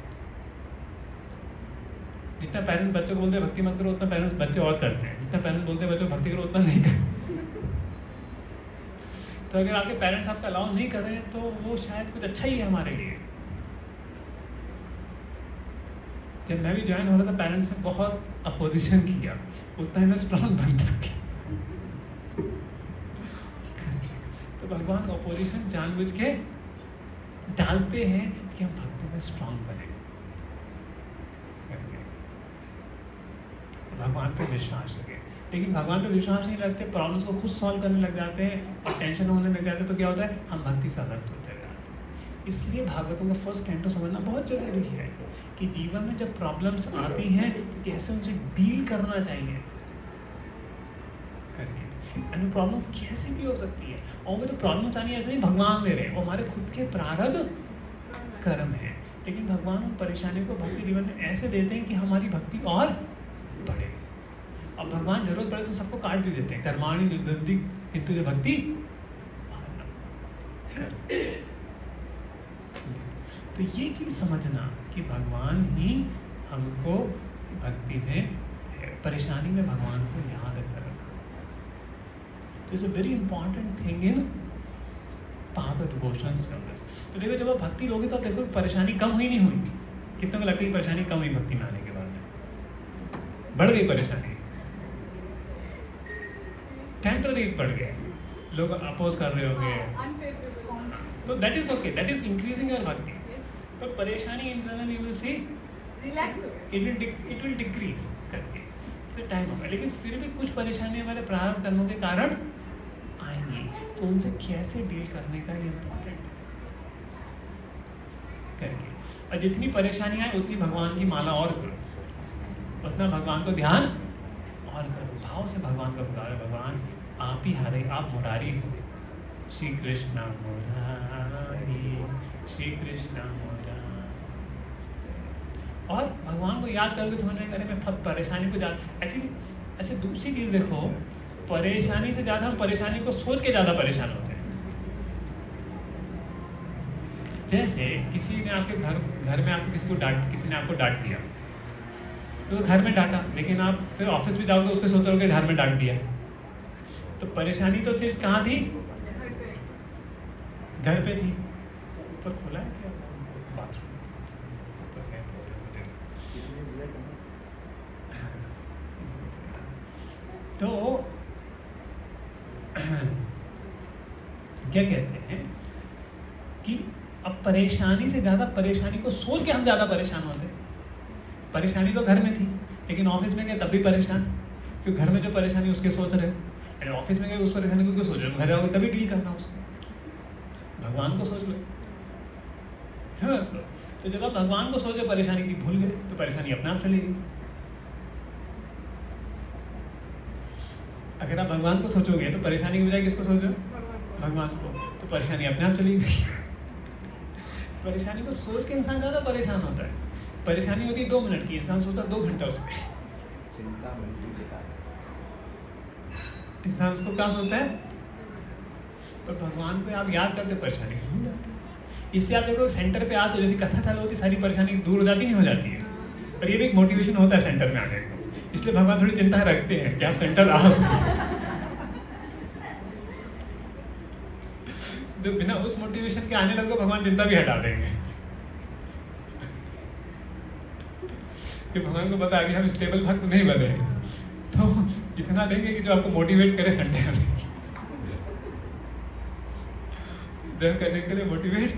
जितना पेरेंट्स बच्चों को बोलते हैं भक्ति मत करो, उतना पेरेंट्स बच्चे और करते हैं। जितना पेरेंट्स बोलते हैं बच्चों को भक्ति करो, उतना नहीं करते। तो अगर आपके पेरेंट्स आपका अलाउ नहीं कर रहे हैं तो वो शायद कुछ अच्छा ही है हमारे लिए। जब मैं भी ज्वाइन हो रहा था, पेरेंट्स ने बहुत अपोजिशन किया, उतना ही मैं स्ट्रॉन्ग बन गया। तो भगवान अपोजिशन जानबूझ के डालते हैं कि हम भक्ति में स्ट्रॉन्ग बने, भगवान पे विश्वास रखें। लेकिन भगवान पे विश्वास नहीं रखते, प्रॉब्लम्स को खुद सॉल्व करने लग जाते हैं और टेंशन होने लग जाते हैं, तो क्या होता है, हम भक्ति से अलग होते रहते हैं। इसलिए भागवतों का फर्स्ट कैंटो समझना बहुत जरूरी है कि जीवन में जब प्रॉब्लम्स आती हैं तो कैसे उनसे डील करना चाहिए करके। एंड प्रॉब्लम कैसे भी हो सकती है, और वो जो प्रॉब्लम्स आनी है ऐसे नहीं भगवान दे रहे हैं, वो हमारे खुद के प्रारब्ध कर्म है। लेकिन भगवान उन परेशानियों को भक्ति जीवन में ऐसे देते हैं कि हमारी भक्ति और बढ़े। अब भगवान जरूरत पड़े तो सबको काट भी देते हैं, कर्माणि निबद्धन्ति किंतु जो भक्ति। तो ये चीज समझना कि भगवान ही हमको भक्ति में, परेशानी में भगवान को याद कर रखा। तो it's a very important thing in path of devotion service. तो देखो जब आप भक्ति लोगे तो आप देखो परेशानी कम हुई नहीं हुई। कितनों को लगता है परेशानी कम हुई भक्ति में आने के बाद में? बढ़ गई परेशानी, टेम्पररी बढ़ गया, लोग अपोज कर रहे होंगे, तो that is okay, that is increasing your भक्ति। पर परेशानी internal you will see
relax हो गया।
इट विल डिक्रीज करके से टाइम होगा। लेकिन फिर भी कुछ परेशानी हमारे प्रयास कर्मों के कारण तो उनसे कैसे डील करने का ये इम्पोर्टेंट करके, और जितनी परेशानियां हैं उतनी भगवान की माला और करो, उतना भगवान को ध्यान और करो, भाव से भगवान को पुकारो, भगवान आप ही हरे, आप मुरारी हो, श्री कृष्ण मुरारी, श्री कृष्ण मुरारी। और भगवान को याद करके समझ में, अरे मैं परेशानी को एक्चुअली अच्छा दूसरी चीज़ देखो, परेशानी से ज़्यादा हम परेशानी को सोच के ज़्यादा परेशान होते हैं। जैसे किसी ने आपके घर में आपको किसी ने आपको डांट दिया, तो घर में डांटा, लेकिन आप फिर ऑफिस में जाओगे उसके सोच रहे घर में डांट दिया, तो परेशानी तो सिर्फ कहाँ थी? घर पे थी। ऊपर खोला है क्या बाथरूम? तो क्या कहते हैं कि अब परेशानी से ज़्यादा परेशानी को सोच के हम ज़्यादा परेशान होते हैं। परेशानी तो घर में थी, लेकिन ऑफिस में गए तब भी परेशान, क्योंकि घर में जो परेशानी उसके सोच रहे हो, ऑफिस में गए उस परेशानी को क्यों सोच रहे हो? घर जाओगे तभी डील करना उसको, भगवान को सोच लो। तो जब आप भगवान को सोचे परेशानी की भूल गए तो परेशानी अपने आप चलेगी। अगर आप भगवान को सोचोगे तो परेशानी की बजाय किसको सोचो? भगवान को, तो परेशानी अपने आप चली गई। परेशानी को सोच के इंसान ज़्यादा परेशान होता है। परेशानी होती है 2 मिनट की, इंसान सोचता 2 घंटा उसमें।
चिंता मृत्यु जिता।
इंसान उसको क्या सोचता है? और भगवान को आप याद करते परेशानी भूल जाती है। इससे आप देखो सेंटर पे आते हो, जैसी कथा चालू होती सारी परेशानी दूर हो जाती नहीं हो जाती है। और ये भी एक मोटिवेशन होता है सेंटर में आने को, इसलिए भगवान थोड़ी चिंता रखते हैं कि आप सेंटर आओ। तो बिना उस मोटिवेशन के आने लगे भगवान चिंता भी हटा देंगे, कि भगवान को पता है कि हम स्टेबल भक्त नहीं बने, तो इतना देंगे कि जो आपको मोटिवेट करे संडे आने करने के लिए मोटिवेट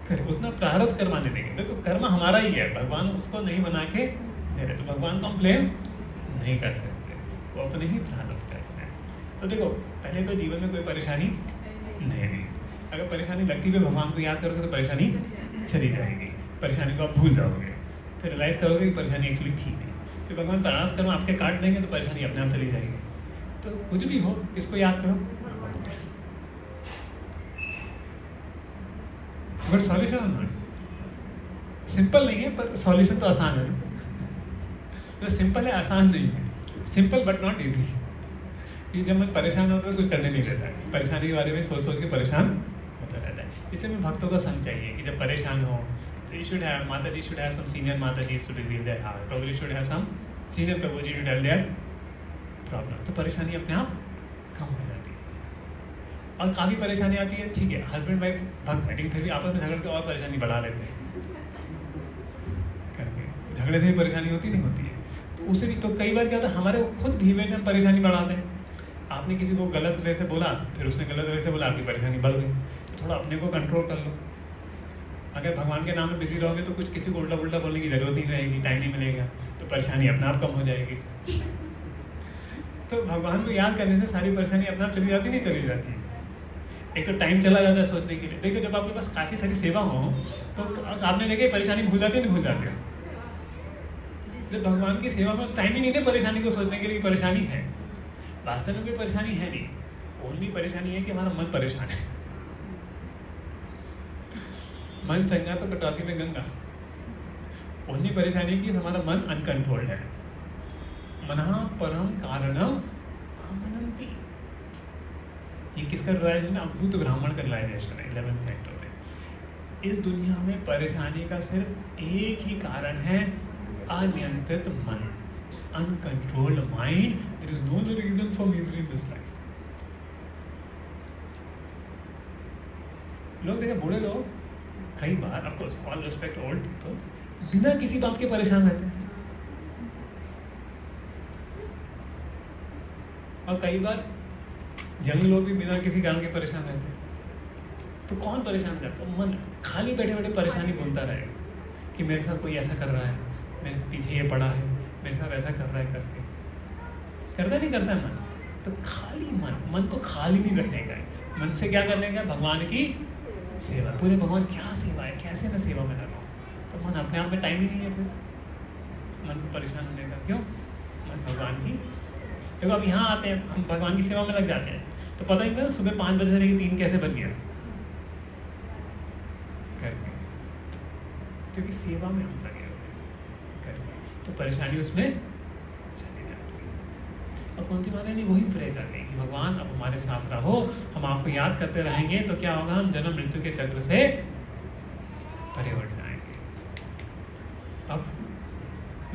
करे, उतना प्रारब्ध करवाने देंगे। देखो कर्म हमारा ही है, भगवान उसको नहीं बना के दे रहे, तो भगवान को हम ब्लेम नहीं कर सकते, वो अपने ही प्रारब्ध करते हैं। तो देखो पहले तो जीवन में कोई परेशानी नहीं, अगर परेशानी लगती है भगवान को याद करोगे तो परेशानी चली जाएगी, परेशानी को आप भूल जाओगे, फिर रियलाइज करोगे कि परेशानी एक्चुअली थी नहीं, फिर भगवान प्रारब्ध कर्म आपके काट देंगे तो परेशानी अपने आप चली जाएगी। तो कुछ भी हो किसको याद करो, बट सॉल्यूशन सिंपल नहीं है, पर सॉल्यूशन तो आसान है। तो सिंपल है, आसान नहीं है, सिंपल बट नॉट इजी। कि जब मन परेशान होता है तो कुछ करने नहीं देता है, परेशानी के बारे में सोच सोच के परेशान होता रहता है। इसलिए में भक्तों का संग चाहिए कि जब परेशान हो तो यू शुड हैव माता ji should have some senior माता ji to reveal their heart, probably should have some senior Prabhu ji to tell their problem, तो परेशानी अपने आप कम हो जाती है। और काफ़ी परेशानी आती है, ठीक है हस्बैंड वाइफ भक्त है, लेकिन फिर भी आपस में झगड़ के और परेशानी बढ़ा लेते हैं करके, झगड़े से भी परेशानी होती नहीं होती है। तो उसे भी तो कई बार क्या होता है, हमारे खुद बिहेवियर से हम परेशानी बढ़ाते हैं। आपने किसी को गलत वे से बोला, फिर उसने गलत वे से बोला, आपकी परेशानी बढ़ गई। तो थोड़ा अपने को कंट्रोल कर लो। अगर भगवान के नाम में बिजी रहोगे तो कुछ किसी को उल्टा पुल्टा बोलने की जरूरत नहीं रहेगी, टाइम नहीं मिलेगा, तो परेशानी अपने आप कम हो जाएगी। तो भगवान को याद करने से सारी परेशानी अपने आप चली जाती नहीं चली जाती। एक तो टाइम चला जाता है सोचने के लिए। देखो जब आपके पास काफ़ी सारी सेवा हो तो आपने देखे परेशानी भूल जाती है, नहीं भूल जाते हो। जब भगवान की सेवा में टाइम ही नहीं है परेशानी को सोचने के लिए परेशानी है, वास्तव में कोई परेशानी है नहीं, ओनली परेशानी है कि हमारा मन परेशान है। मन चंगा तो कटौती में गंगा। ओनली परेशानी की हमारा मन अनकंट्रोल्ड है। मना परम कारणम आमनंति, ये किसका रिलाइजेशन? अवधूत ब्राह्मण का रिलाइजेशन है 11th सेक्टर में। इस दुनिया में परेशानी का सिर्फ एक ही कारण है, अनियंत्रित मन, uncontrolled mind. There is no other reason for misery in this life. लोग देखें बूढ़े लोग कई बार, of course, all respect old people, बिना किसी बात के परेशान रहते हैं। और कई बार यंग लोग भी बिना किसी कारण के परेशान रहते हैं। तो कौन परेशान रहता है? मन खाली बैठे बैठे परेशानी बोलता रहेगा कि मेरे साथ कोई ऐसा कर रहा है, मेरे पीछे ये पड़ा है, मेरे साथ ऐसा कर रहा है करके। करता नहीं करता मन? तो खाली मन को खाली नहीं रखने का है। मन से क्या करने का है? भगवान की सेवा। पूरे भगवान क्या सेवा है, कैसे मैं सेवा में लगा हूँ? तो मन अपने आप में टाइम ही नहीं है फिर मन को परेशान होने का। क्यों? मन भगवान की, देखो अब यहाँ आते हैं, हम भगवान की सेवा में लग जाते हैं, तो पता ही नहीं सुबह 5 बजे से लेकर 3 कैसे बन गया करके, क्योंकि सेवा में हम लगे हुए हैं करके, तो परेशानी उसमें चली जाती है। और कुंती माता ने वही प्रे कर ली कि भगवान अब हमारे साथ रहो, हम आपको याद करते रहेंगे तो क्या होगा, हम जन्म मृत्यु के चक्र से परे हट जाएंगे। अब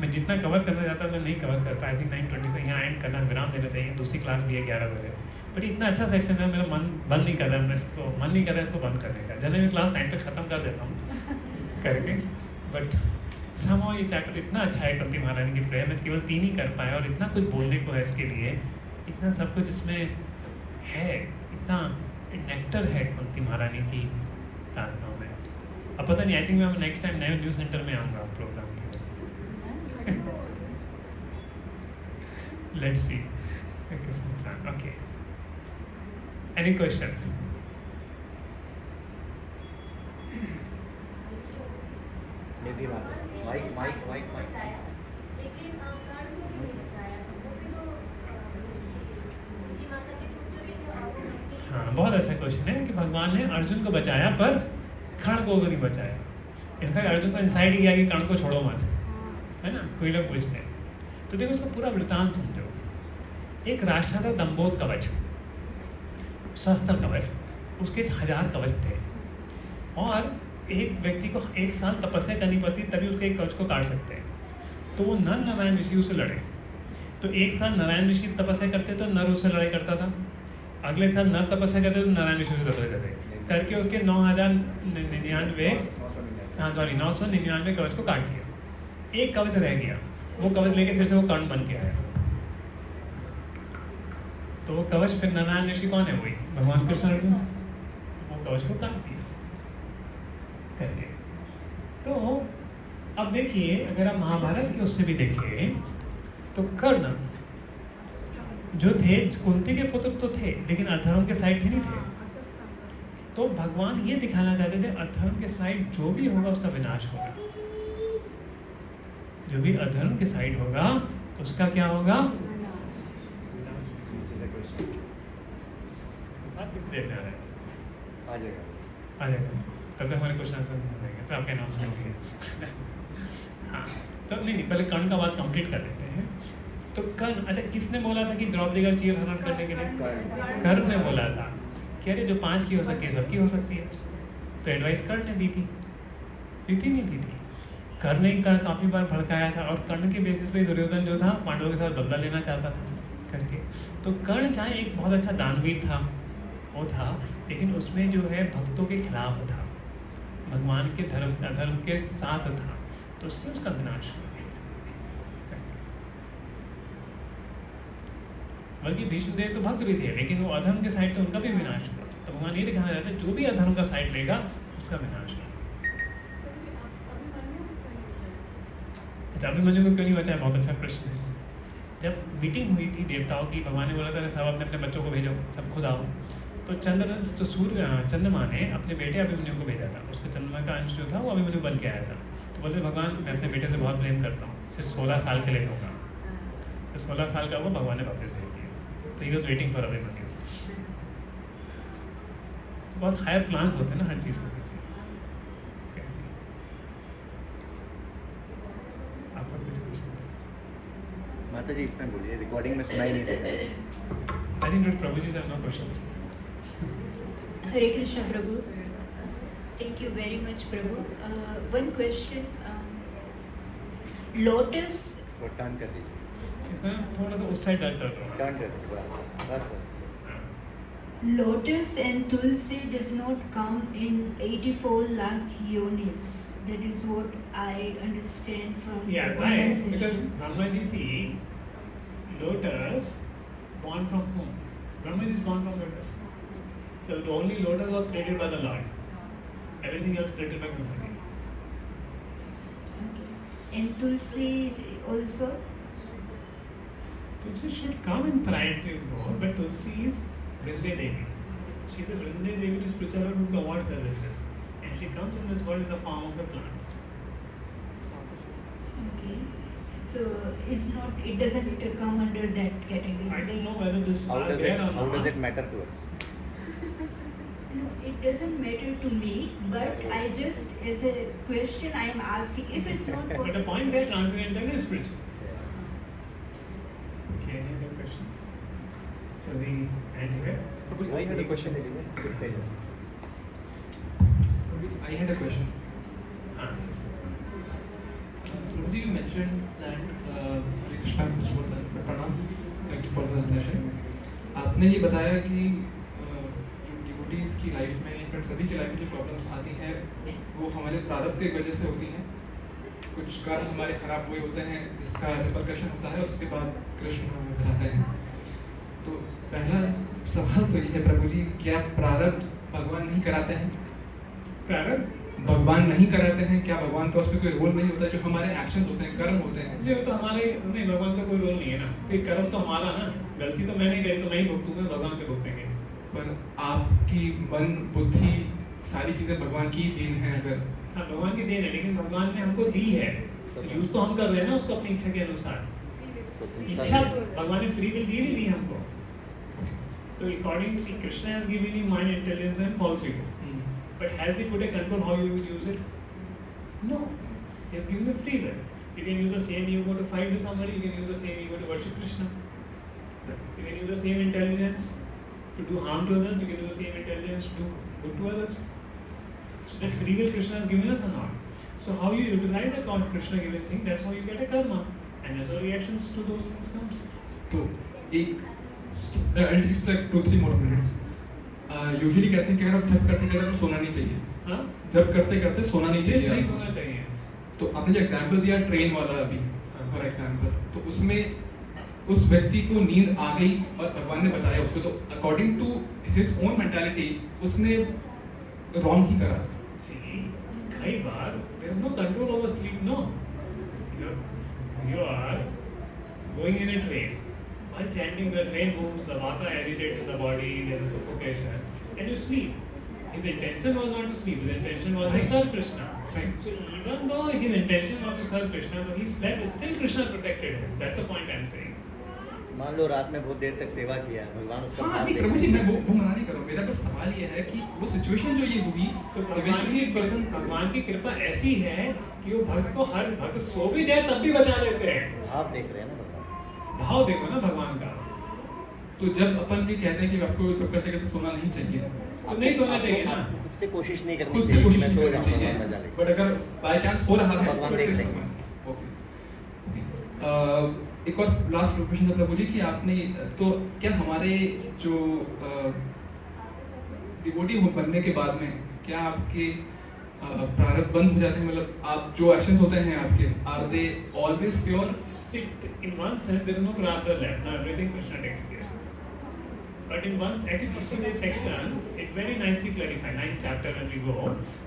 मैं जितना कवर करना चाहता मैं नहीं कवर कर पाया। आई थिंक 9:20 से यहाँ एंड करना, विराम देना चाहिए। दूसरी क्लास भी है 11 बजे, बट इतना अच्छा सेक्शन है, मेरा मन बंद नहीं कर रहा है, मैं इसको मन नहीं कर रहा है इसको बंद करने का। जल्दी मैं क्लास 9 तक ख़त्म कर देता हूँ करके, बट समहाउ ये चैप्टर इतना अच्छा है कुंती महारानी की प्रेयर में, केवल 3 ही कर पाए और इतना कुछ बोलने को है इसके लिए, इतना सब कुछ इसमें है, इतना नेक्टर है कुंती महारानी की प्रार्थनाओं में। अब पता नहीं, आई थिंक मैं नेक्स्ट टाइम नए न्यू सेंटर में आऊँगा प्रोग्राम के लिए। Let's see. Okay. Any questions?
निधि माता, माइक माइक माइक माइक।
लेकिन कर्ण को क्यों नहीं बचाया? वो भी तो उनकी माता के पुत्र भी तो
हाँ, बहुत अच्छा क्वेश्चन है कि भगवान ने अर्जुन को बचाया पर कर्ण को नहीं बचाया। इनफैक्ट अर्जुन को इंसाइट किया कि कर्ण को छोड़ो मत, है ना, कोई लोग पूछते हैं। तो देखो उसका पूरा वृत्तांत समझो। एक राष्ट्र था दंभोत कवच, शस्त्र कवच, उसके 1000 कवच थे, और एक व्यक्ति को 1 साल तपस्या करनी पड़ती तभी उसके एक कवच को काट सकते हैं। तो वो नर नारायण ऋषि उससे लड़े, तो 1 साल नारायण ऋषि तपस्या करते तो नर उससे लड़ाई करता था, अगले साल नर तपस्या करते तो नारायण ऋषि से तपस्या करते करके उसके 999 कवच को काट दिया। एक कवच रह गया, वो कवच लेके फिर से वो कर्ण बन के आया। तो वो कवच फिर नारायण ऋषि कौन है? वही भगवान कृष्ण अर्जुन। वो कवच को काट दिया करके। तो अब देखिए, अगर आप महाभारत के उससे भी देखिए तो कर्ण जो थे कुंती के पुत्र तो थे, लेकिन अधर्म के साइड थे नहीं थे। तो भगवान ये दिखाना चाहते थे अधर्म के साइड जो भी होगा उसका विनाश होगा, जो भी अधर्म के साइड होगा उसका क्या होगा? कितनी देर में आ रहा है?
आ जाएगा।
आ जाएगा, तब तक हमारे क्वेश्चन आंसर नहीं रहेंगे, फिर आपके अनाउंसमेंट होंगे। हाँ, तो नहीं, पहले कर्ण का बात कंप्लीट कर लेते हैं। तो कर्ण, अच्छा किसने बोला था कि द्रौपदी का चीर हरण करने के लिए? कर्ण ने बोला था कि अरे जो 5 की हो सकती है सबकी हो सकती है। तो एडवाइस कर्ण ने दी थी, नहीं दी थी। कर्ण ने काफ़ी बार भड़काया था, और कर्ण के बेसिस पे दुर्योधन जो था पांडवों के साथ बदला लेना चाहता था करके। तो कर्ण चाहे एक बहुत अच्छा दानवीर था, वो था, लेकिन उसमें जो है भक्तों के खिलाफ था, भगवान के अधर्म के साथ था, तो उसने उसका विनाश कर दिया। बल्कि भीष्मदेव तो भक्त भी थे, लेकिन वो अधर्म के साइड तो उनका भी विनाश हुआ। तो भगवान ये दिखाना चाहते जो भी अधर्म का साइड लेगा उसका विनाश होगा। अभिमन्यु को क्यों नहीं बचाया? बहुत अच्छा प्रश्न है। जब मीटिंग हुई थी देवताओं की, भगवान ने बोला था सब अपने अपने बच्चों को भेजो, सब खुद आओ। तो चंद्रमा ने अपने बेटे अभिमन्यु को भेजा था, उसके चंद्रमा का अंश जो था वो अभिमन्यु बन के आया था। तो बोलते भगवान मैं अपने बेटे से बहुत प्रेम करता हूँ, सिर्फ 16 साल के लिए होगा। तो 16 साल का वो भगवान ने वापस भेज दिया। तो he was waiting for Abhimanyu. तो बहुत हायर प्लान्स होते हैं ना हर चीज़ के पीछे। आपका कुछ क्वेश्चन?
माता जी इसमें बोलिए, रिकॉर्डिंग में सुनाई नहीं देगा।
I think that Prabhuji have no questions.
Hare Krishna Prabhu. Thank you very much Prabhu. One question. Lotus.
वो टर्न कर दीजिए,
इसमें थोड़ा सा उस साइड डर रहा
टर्न कर दीजिए, बस बस।
Lotus and Tulsi does not come in 84 lakh yonis. That is what I understand from
Yeah,
the
right.
conversation.
Because Brahmaji, see, lotus born from whom? Brahmaji is born from lotus. So only lotus was created by the Lord. Everything else created by Brahmaji.
Okay. And Tulsi also.
Tulsi should come in priority more, but Tulsi is Vrinde Devi. She is a Vrinde Devi to spiritual world who promotes services. And she comes in this world in the form of a plant.
Okay. So it doesn't come under that category.
I don't know whether this
How
are
does
there
it
or
how
not.
does it matter to us?
No, it doesn't matter to me, but I just, as a question, I am asking if it's not
But the
possible.
point there, transcendental is spiritual. Okay, any other question? So we end here.
Prabhuji, I had a question. I had a question.
Ah.
Prabhuji, you mentioned that Hare Krishna Pranam. Thank you for the session. आपने ये बताया कि जो devotees की life में या सभी की लाइफ में जो प्रॉब्लम्स आती हैं वो हमारे प्रारब्ध की वजह से होती हैं. कुछ कर्म हमारे खराब हुए होते हैं जिसका रिपरकशन होता है, उसके बाद कृष्ण हमें बताते हैं. तो पहला सवाल तो ये है प्रभु जी, क्या प्रारब्ध भगवान नहीं कराते हैं?
प्रारब्ध
भगवान नहीं कराते हैं क्या? भगवान का उसमें कोई रोल नहीं होता? जो हमारे एक्शंस होते हैं, कर्म होते हैं,
ये तो हमारे नहीं, भगवान का कोई रोल नहीं है ना. तो ये कर्म तो हमारा ना, गलती तो मैंने करी तो मैं ही भुगतूंगा, भगवान पे भुगतेंगे.
पर आपकी मन बुद्धि सारी चीजें भगवान की देन है. अगर
हाँ, भगवान की देन है, लेकिन भगवान ने हमको दी है. यूज तो हम कर रहे हैं ना उसको अपनी इच्छा के अनुसार. इच्छा भगवान ने फ्री विल दी नहीं दी हमको. तो according to Krishna has given you mind, intelligence and false ego. But has he put a control how you will use it? No. He has given you free will. You can use the same ego to fight with somebody, you can use the same ego to worship Krishna. You can use the same intelligence to do harm to others, you can use the same intelligence to do good to others. So that free will Krishna has given us or not. So how you utilize a Krishna given thing, that's how you get a karma. And as a reactions to those things comes.
तो एक I'll just like 2-3 more minutes. Usually कहते हैं कि अगर आप जब करते करते तो सोना नहीं चाहिए.
हाँ?
जब करते करते सोना नहीं चाहिए.
नहीं सोना चाहिए.
तो आपने जो एग्जांपल दिया ट्रेन वाला अभी फॉर एग्जांपल, तो उसमें उस व्यक्ति को नींद आ गई और भगवान ने बचाया उसको. तो according to his own mentality उसने रॉन्ग ही करा.
See, कई बार there is no control over sleep, no. You are going in a train. While chanting, the train moves, the vata agitates in the body, there is a suffocation, and you sleep. His intention was not to sleep, his intention was to serve Krishna.
Right.
So even though his intention was to serve Krishna, though he slept, still Krishna protected him. That's the point I am saying.
मान लो रात में बहुत देर तक सेवा किया, भगवान उसका
हाँ
साथ
नहीं
दे.
प्रभु जी, मैं वो मना नहीं कर रहा हूँ. मेरा बस सवाल ये है कि वो सिचुएशन जो ये हुई
तो
eventually person
भगवान की कृपा ऐसी है कि वो भक्त को हर भक्त सो भी जाए तब भी बचा लेते हैं.
भाव देख रहे हैं ना भगवान.
भाव देखो ना भगवान का.
तो जब अपन ये कहते हैं कि आपको जब करते करते सोना नहीं चाहिए,
तो नहीं सोना चाहिए ना.
आपको खुद से कोशिश नहीं करनी
खुद से
चाहिए कि
कोशिश
मैं
नहीं
सो
करनी
जाऊँ,
चाहिए.
भगवान मजा ले.
बट अगर बाय चांस हो रहा है
भगवान
तो
देख
at least
लेंगे.
भगवान. ओके. एक और लास्ट क्वेश्चन था प्रभु जी कि आपने तो क्या हमारे जो डिवोटी बनने के बाद में क्या आपके प्रारब्ध बंद हो जाते हैं? मतलब आप जो एक्शंस होते हैं आपके, are they always pure?
See, in one sense, there is no prarabdha left. Now everything Krishna takes care. But in one, actually, Krishna section, it very nicely clarifies. 9th chapter when we go,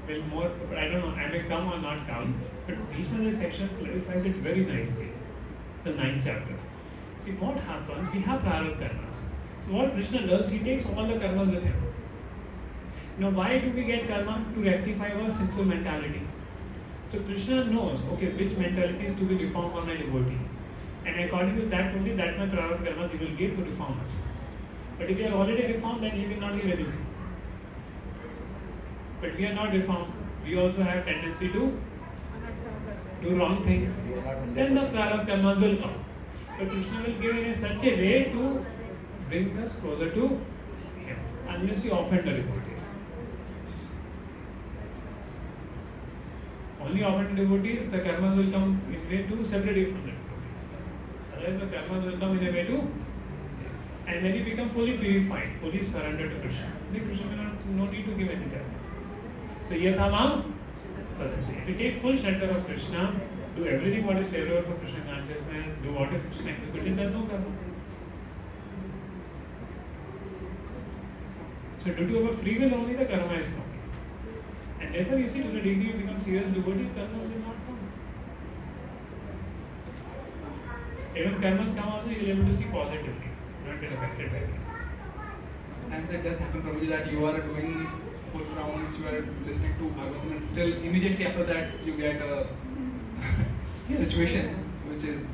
will more. I don't know, I may come or not come. But Krishna section clarifies it very nicely. The 9th chapter. See what happens? We have prarabdha karmas. So what Krishna does, he takes all the karmas with him. Now, why do we get karma? To rectify our sinful mentality. So Krishna knows, okay, which mentality is to be reformed for my devotee. And according to that only, that my prarabdha karmas he will give to reform us. But if you are already reformed, then he will not give anything. But we are not reformed. We also have tendency to do wrong things. Then the prarabdha karmas will come. But Krishna will give in such a way to bring us closer to him. Unless you offend the devotees. Only offend devotees, the karmas will come in a way to separate you from the devotees. Otherwise the karmas will come in a way to, and when you become fully purified, fully surrendered to Krishna, then Krishna will not, no need to give any karma. So yatham patanti. If you take full shelter of Krishna, do everything what is favorable for Krishna consciousness, do what is Krishna executing, there is no karma. So due to our free will only the karma is coming. And therefore you see, to the degree you become serious devotee, karma will not come. Even karmas come also, you'll be able to see positively. You don't get affected by it.
Sometimes it does happen probably that you are doing full rounds, you are listening to Bhagavatam, and still immediately after that you get a situation which is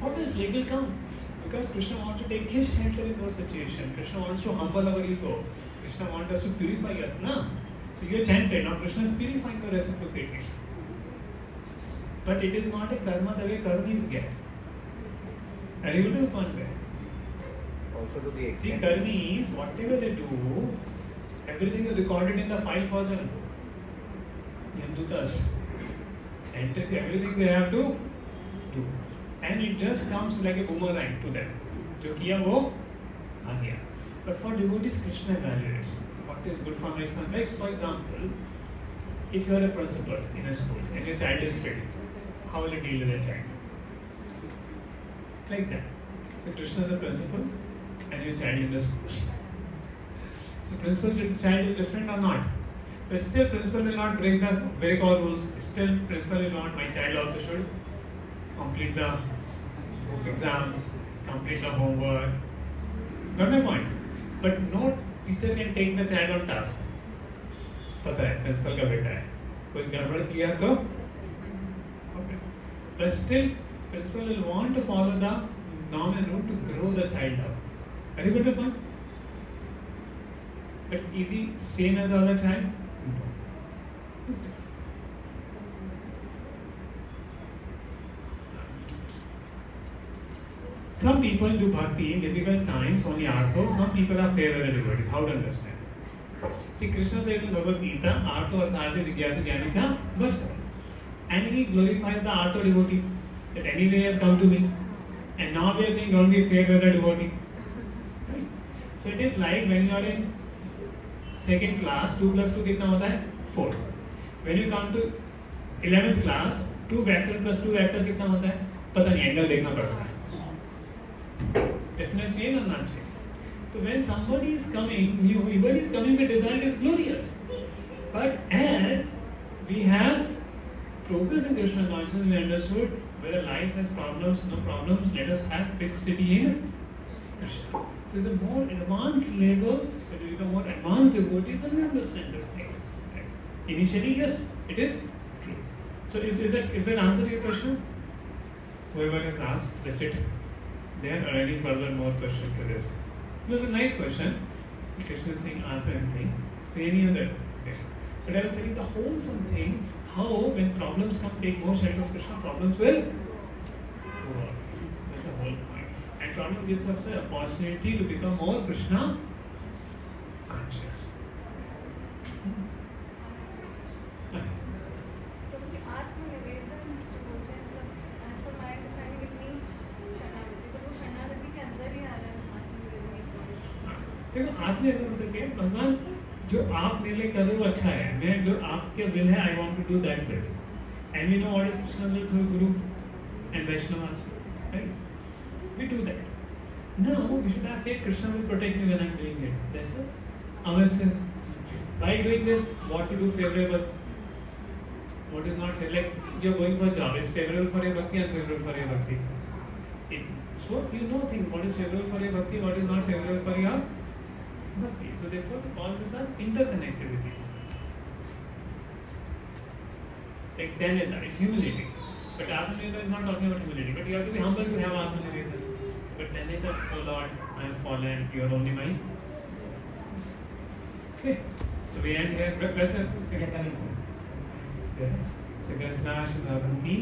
Obviously, it will come. Because Krishna wants to take his shelter in those situations. Krishna wants to humble our ego. Krishna wants us to purify us, na? So you're chanted, now Krishna is purifying the reciprocity. But it is not a karma the way karmis get. Are you able to find that?
Also to the
See,
extent.
karmis, whatever they do, everything is recorded in the file for them. Yandutas. Entities, everything they have to do. And it just comes like a boomerang to them. जो किया वो आ गया. But for devotees, Krishna evaluates what is good for my son. Like for example, if you are a principal in a school and your child is ready, how will you deal with a child? Like that. So Krishna is a principal and your child in the school. So principal's child is different or not? But still principal will not break all rules. Still principal will not, my child also should complete the exams, complete the homework. Got my point? But no teacher can take the child on task. पता है principal का बेटा है कुछ गड़बड़ किया तो okay. But still principal will want to follow the norm and rule to grow the child up. Are you got the point? But is he same as the other child? No. It's different. Some people do bhakti in difficult times, only artho. Some people are fair weather devotees. How to understand? See, Krishna says in Bhagavad Gita, artho artharte jigyasu jnani cha bhasha. And he glorifies the artho devotee. That anyway has come to me. And now we are saying don't be fair weather devotee. Right? So it is like when you are in second class, 2 plus 2 कितना होता है? 4. When you come to 11th class, 2 vector plus 2 vector कितना होता है? पता नहीं, angle देखना पड़ता है. Definitely change or not change. So when somebody is coming, new, everybody is coming with desire is glorious. But as we have progress in Krishna consciousness, we understood whether life has problems, no problems, let us have fixity in Krishna. So it's a more advanced level, when we become more advanced devotees and we understand these things. Right? Initially, yes, it is true. So is that answer to your question? Whoever has asked, that's it. There are any further more questions to this? It was a nice question. Krishna is saying answer anything. Say any other. Okay. But I was saying the wholesome thing, how when problems come, take more shelter of Krishna, problems will go on. That's the whole point. And problem gives us an opportunity to become more Krishna conscious.
तो मुझे आत्मनिवेदन जो बोलते हैं मतलब as per my understanding it means शरणागति तो वो शरणागति के अंदर ही आ रहा है आत्मनिवेदन एक तरह
देखो आत्मनिर्भर मतलब क्या है? भगवान जो आप मेरे लिए कर रहे हो अच्छा है. मैं जो आपके विल है, I want to do that will. And we know what is Krishna will through Guru and Vaishnavas, right? We do that. Now we should have faith Krishna will protect me when I'm doing it. That's it. Amar says, by doing this, what to do favorable, what is not favorable. Like you're going for a job, it's favorable for your bhakti, unfavorable for your bhakti. So you know things, what is favorable for your bhakti, what is not favorable for your bhakti. So therefore, all these are interconnected with each other. Like Dhaneta, it's humility. But Atmaniveda is not talking about humility. But you have to be humble to have Atmaniveda. But Dhaneta, oh Lord, I am fallen, you are only mine. Okay, so we end here. Press it. Sagantra Shubhavanti.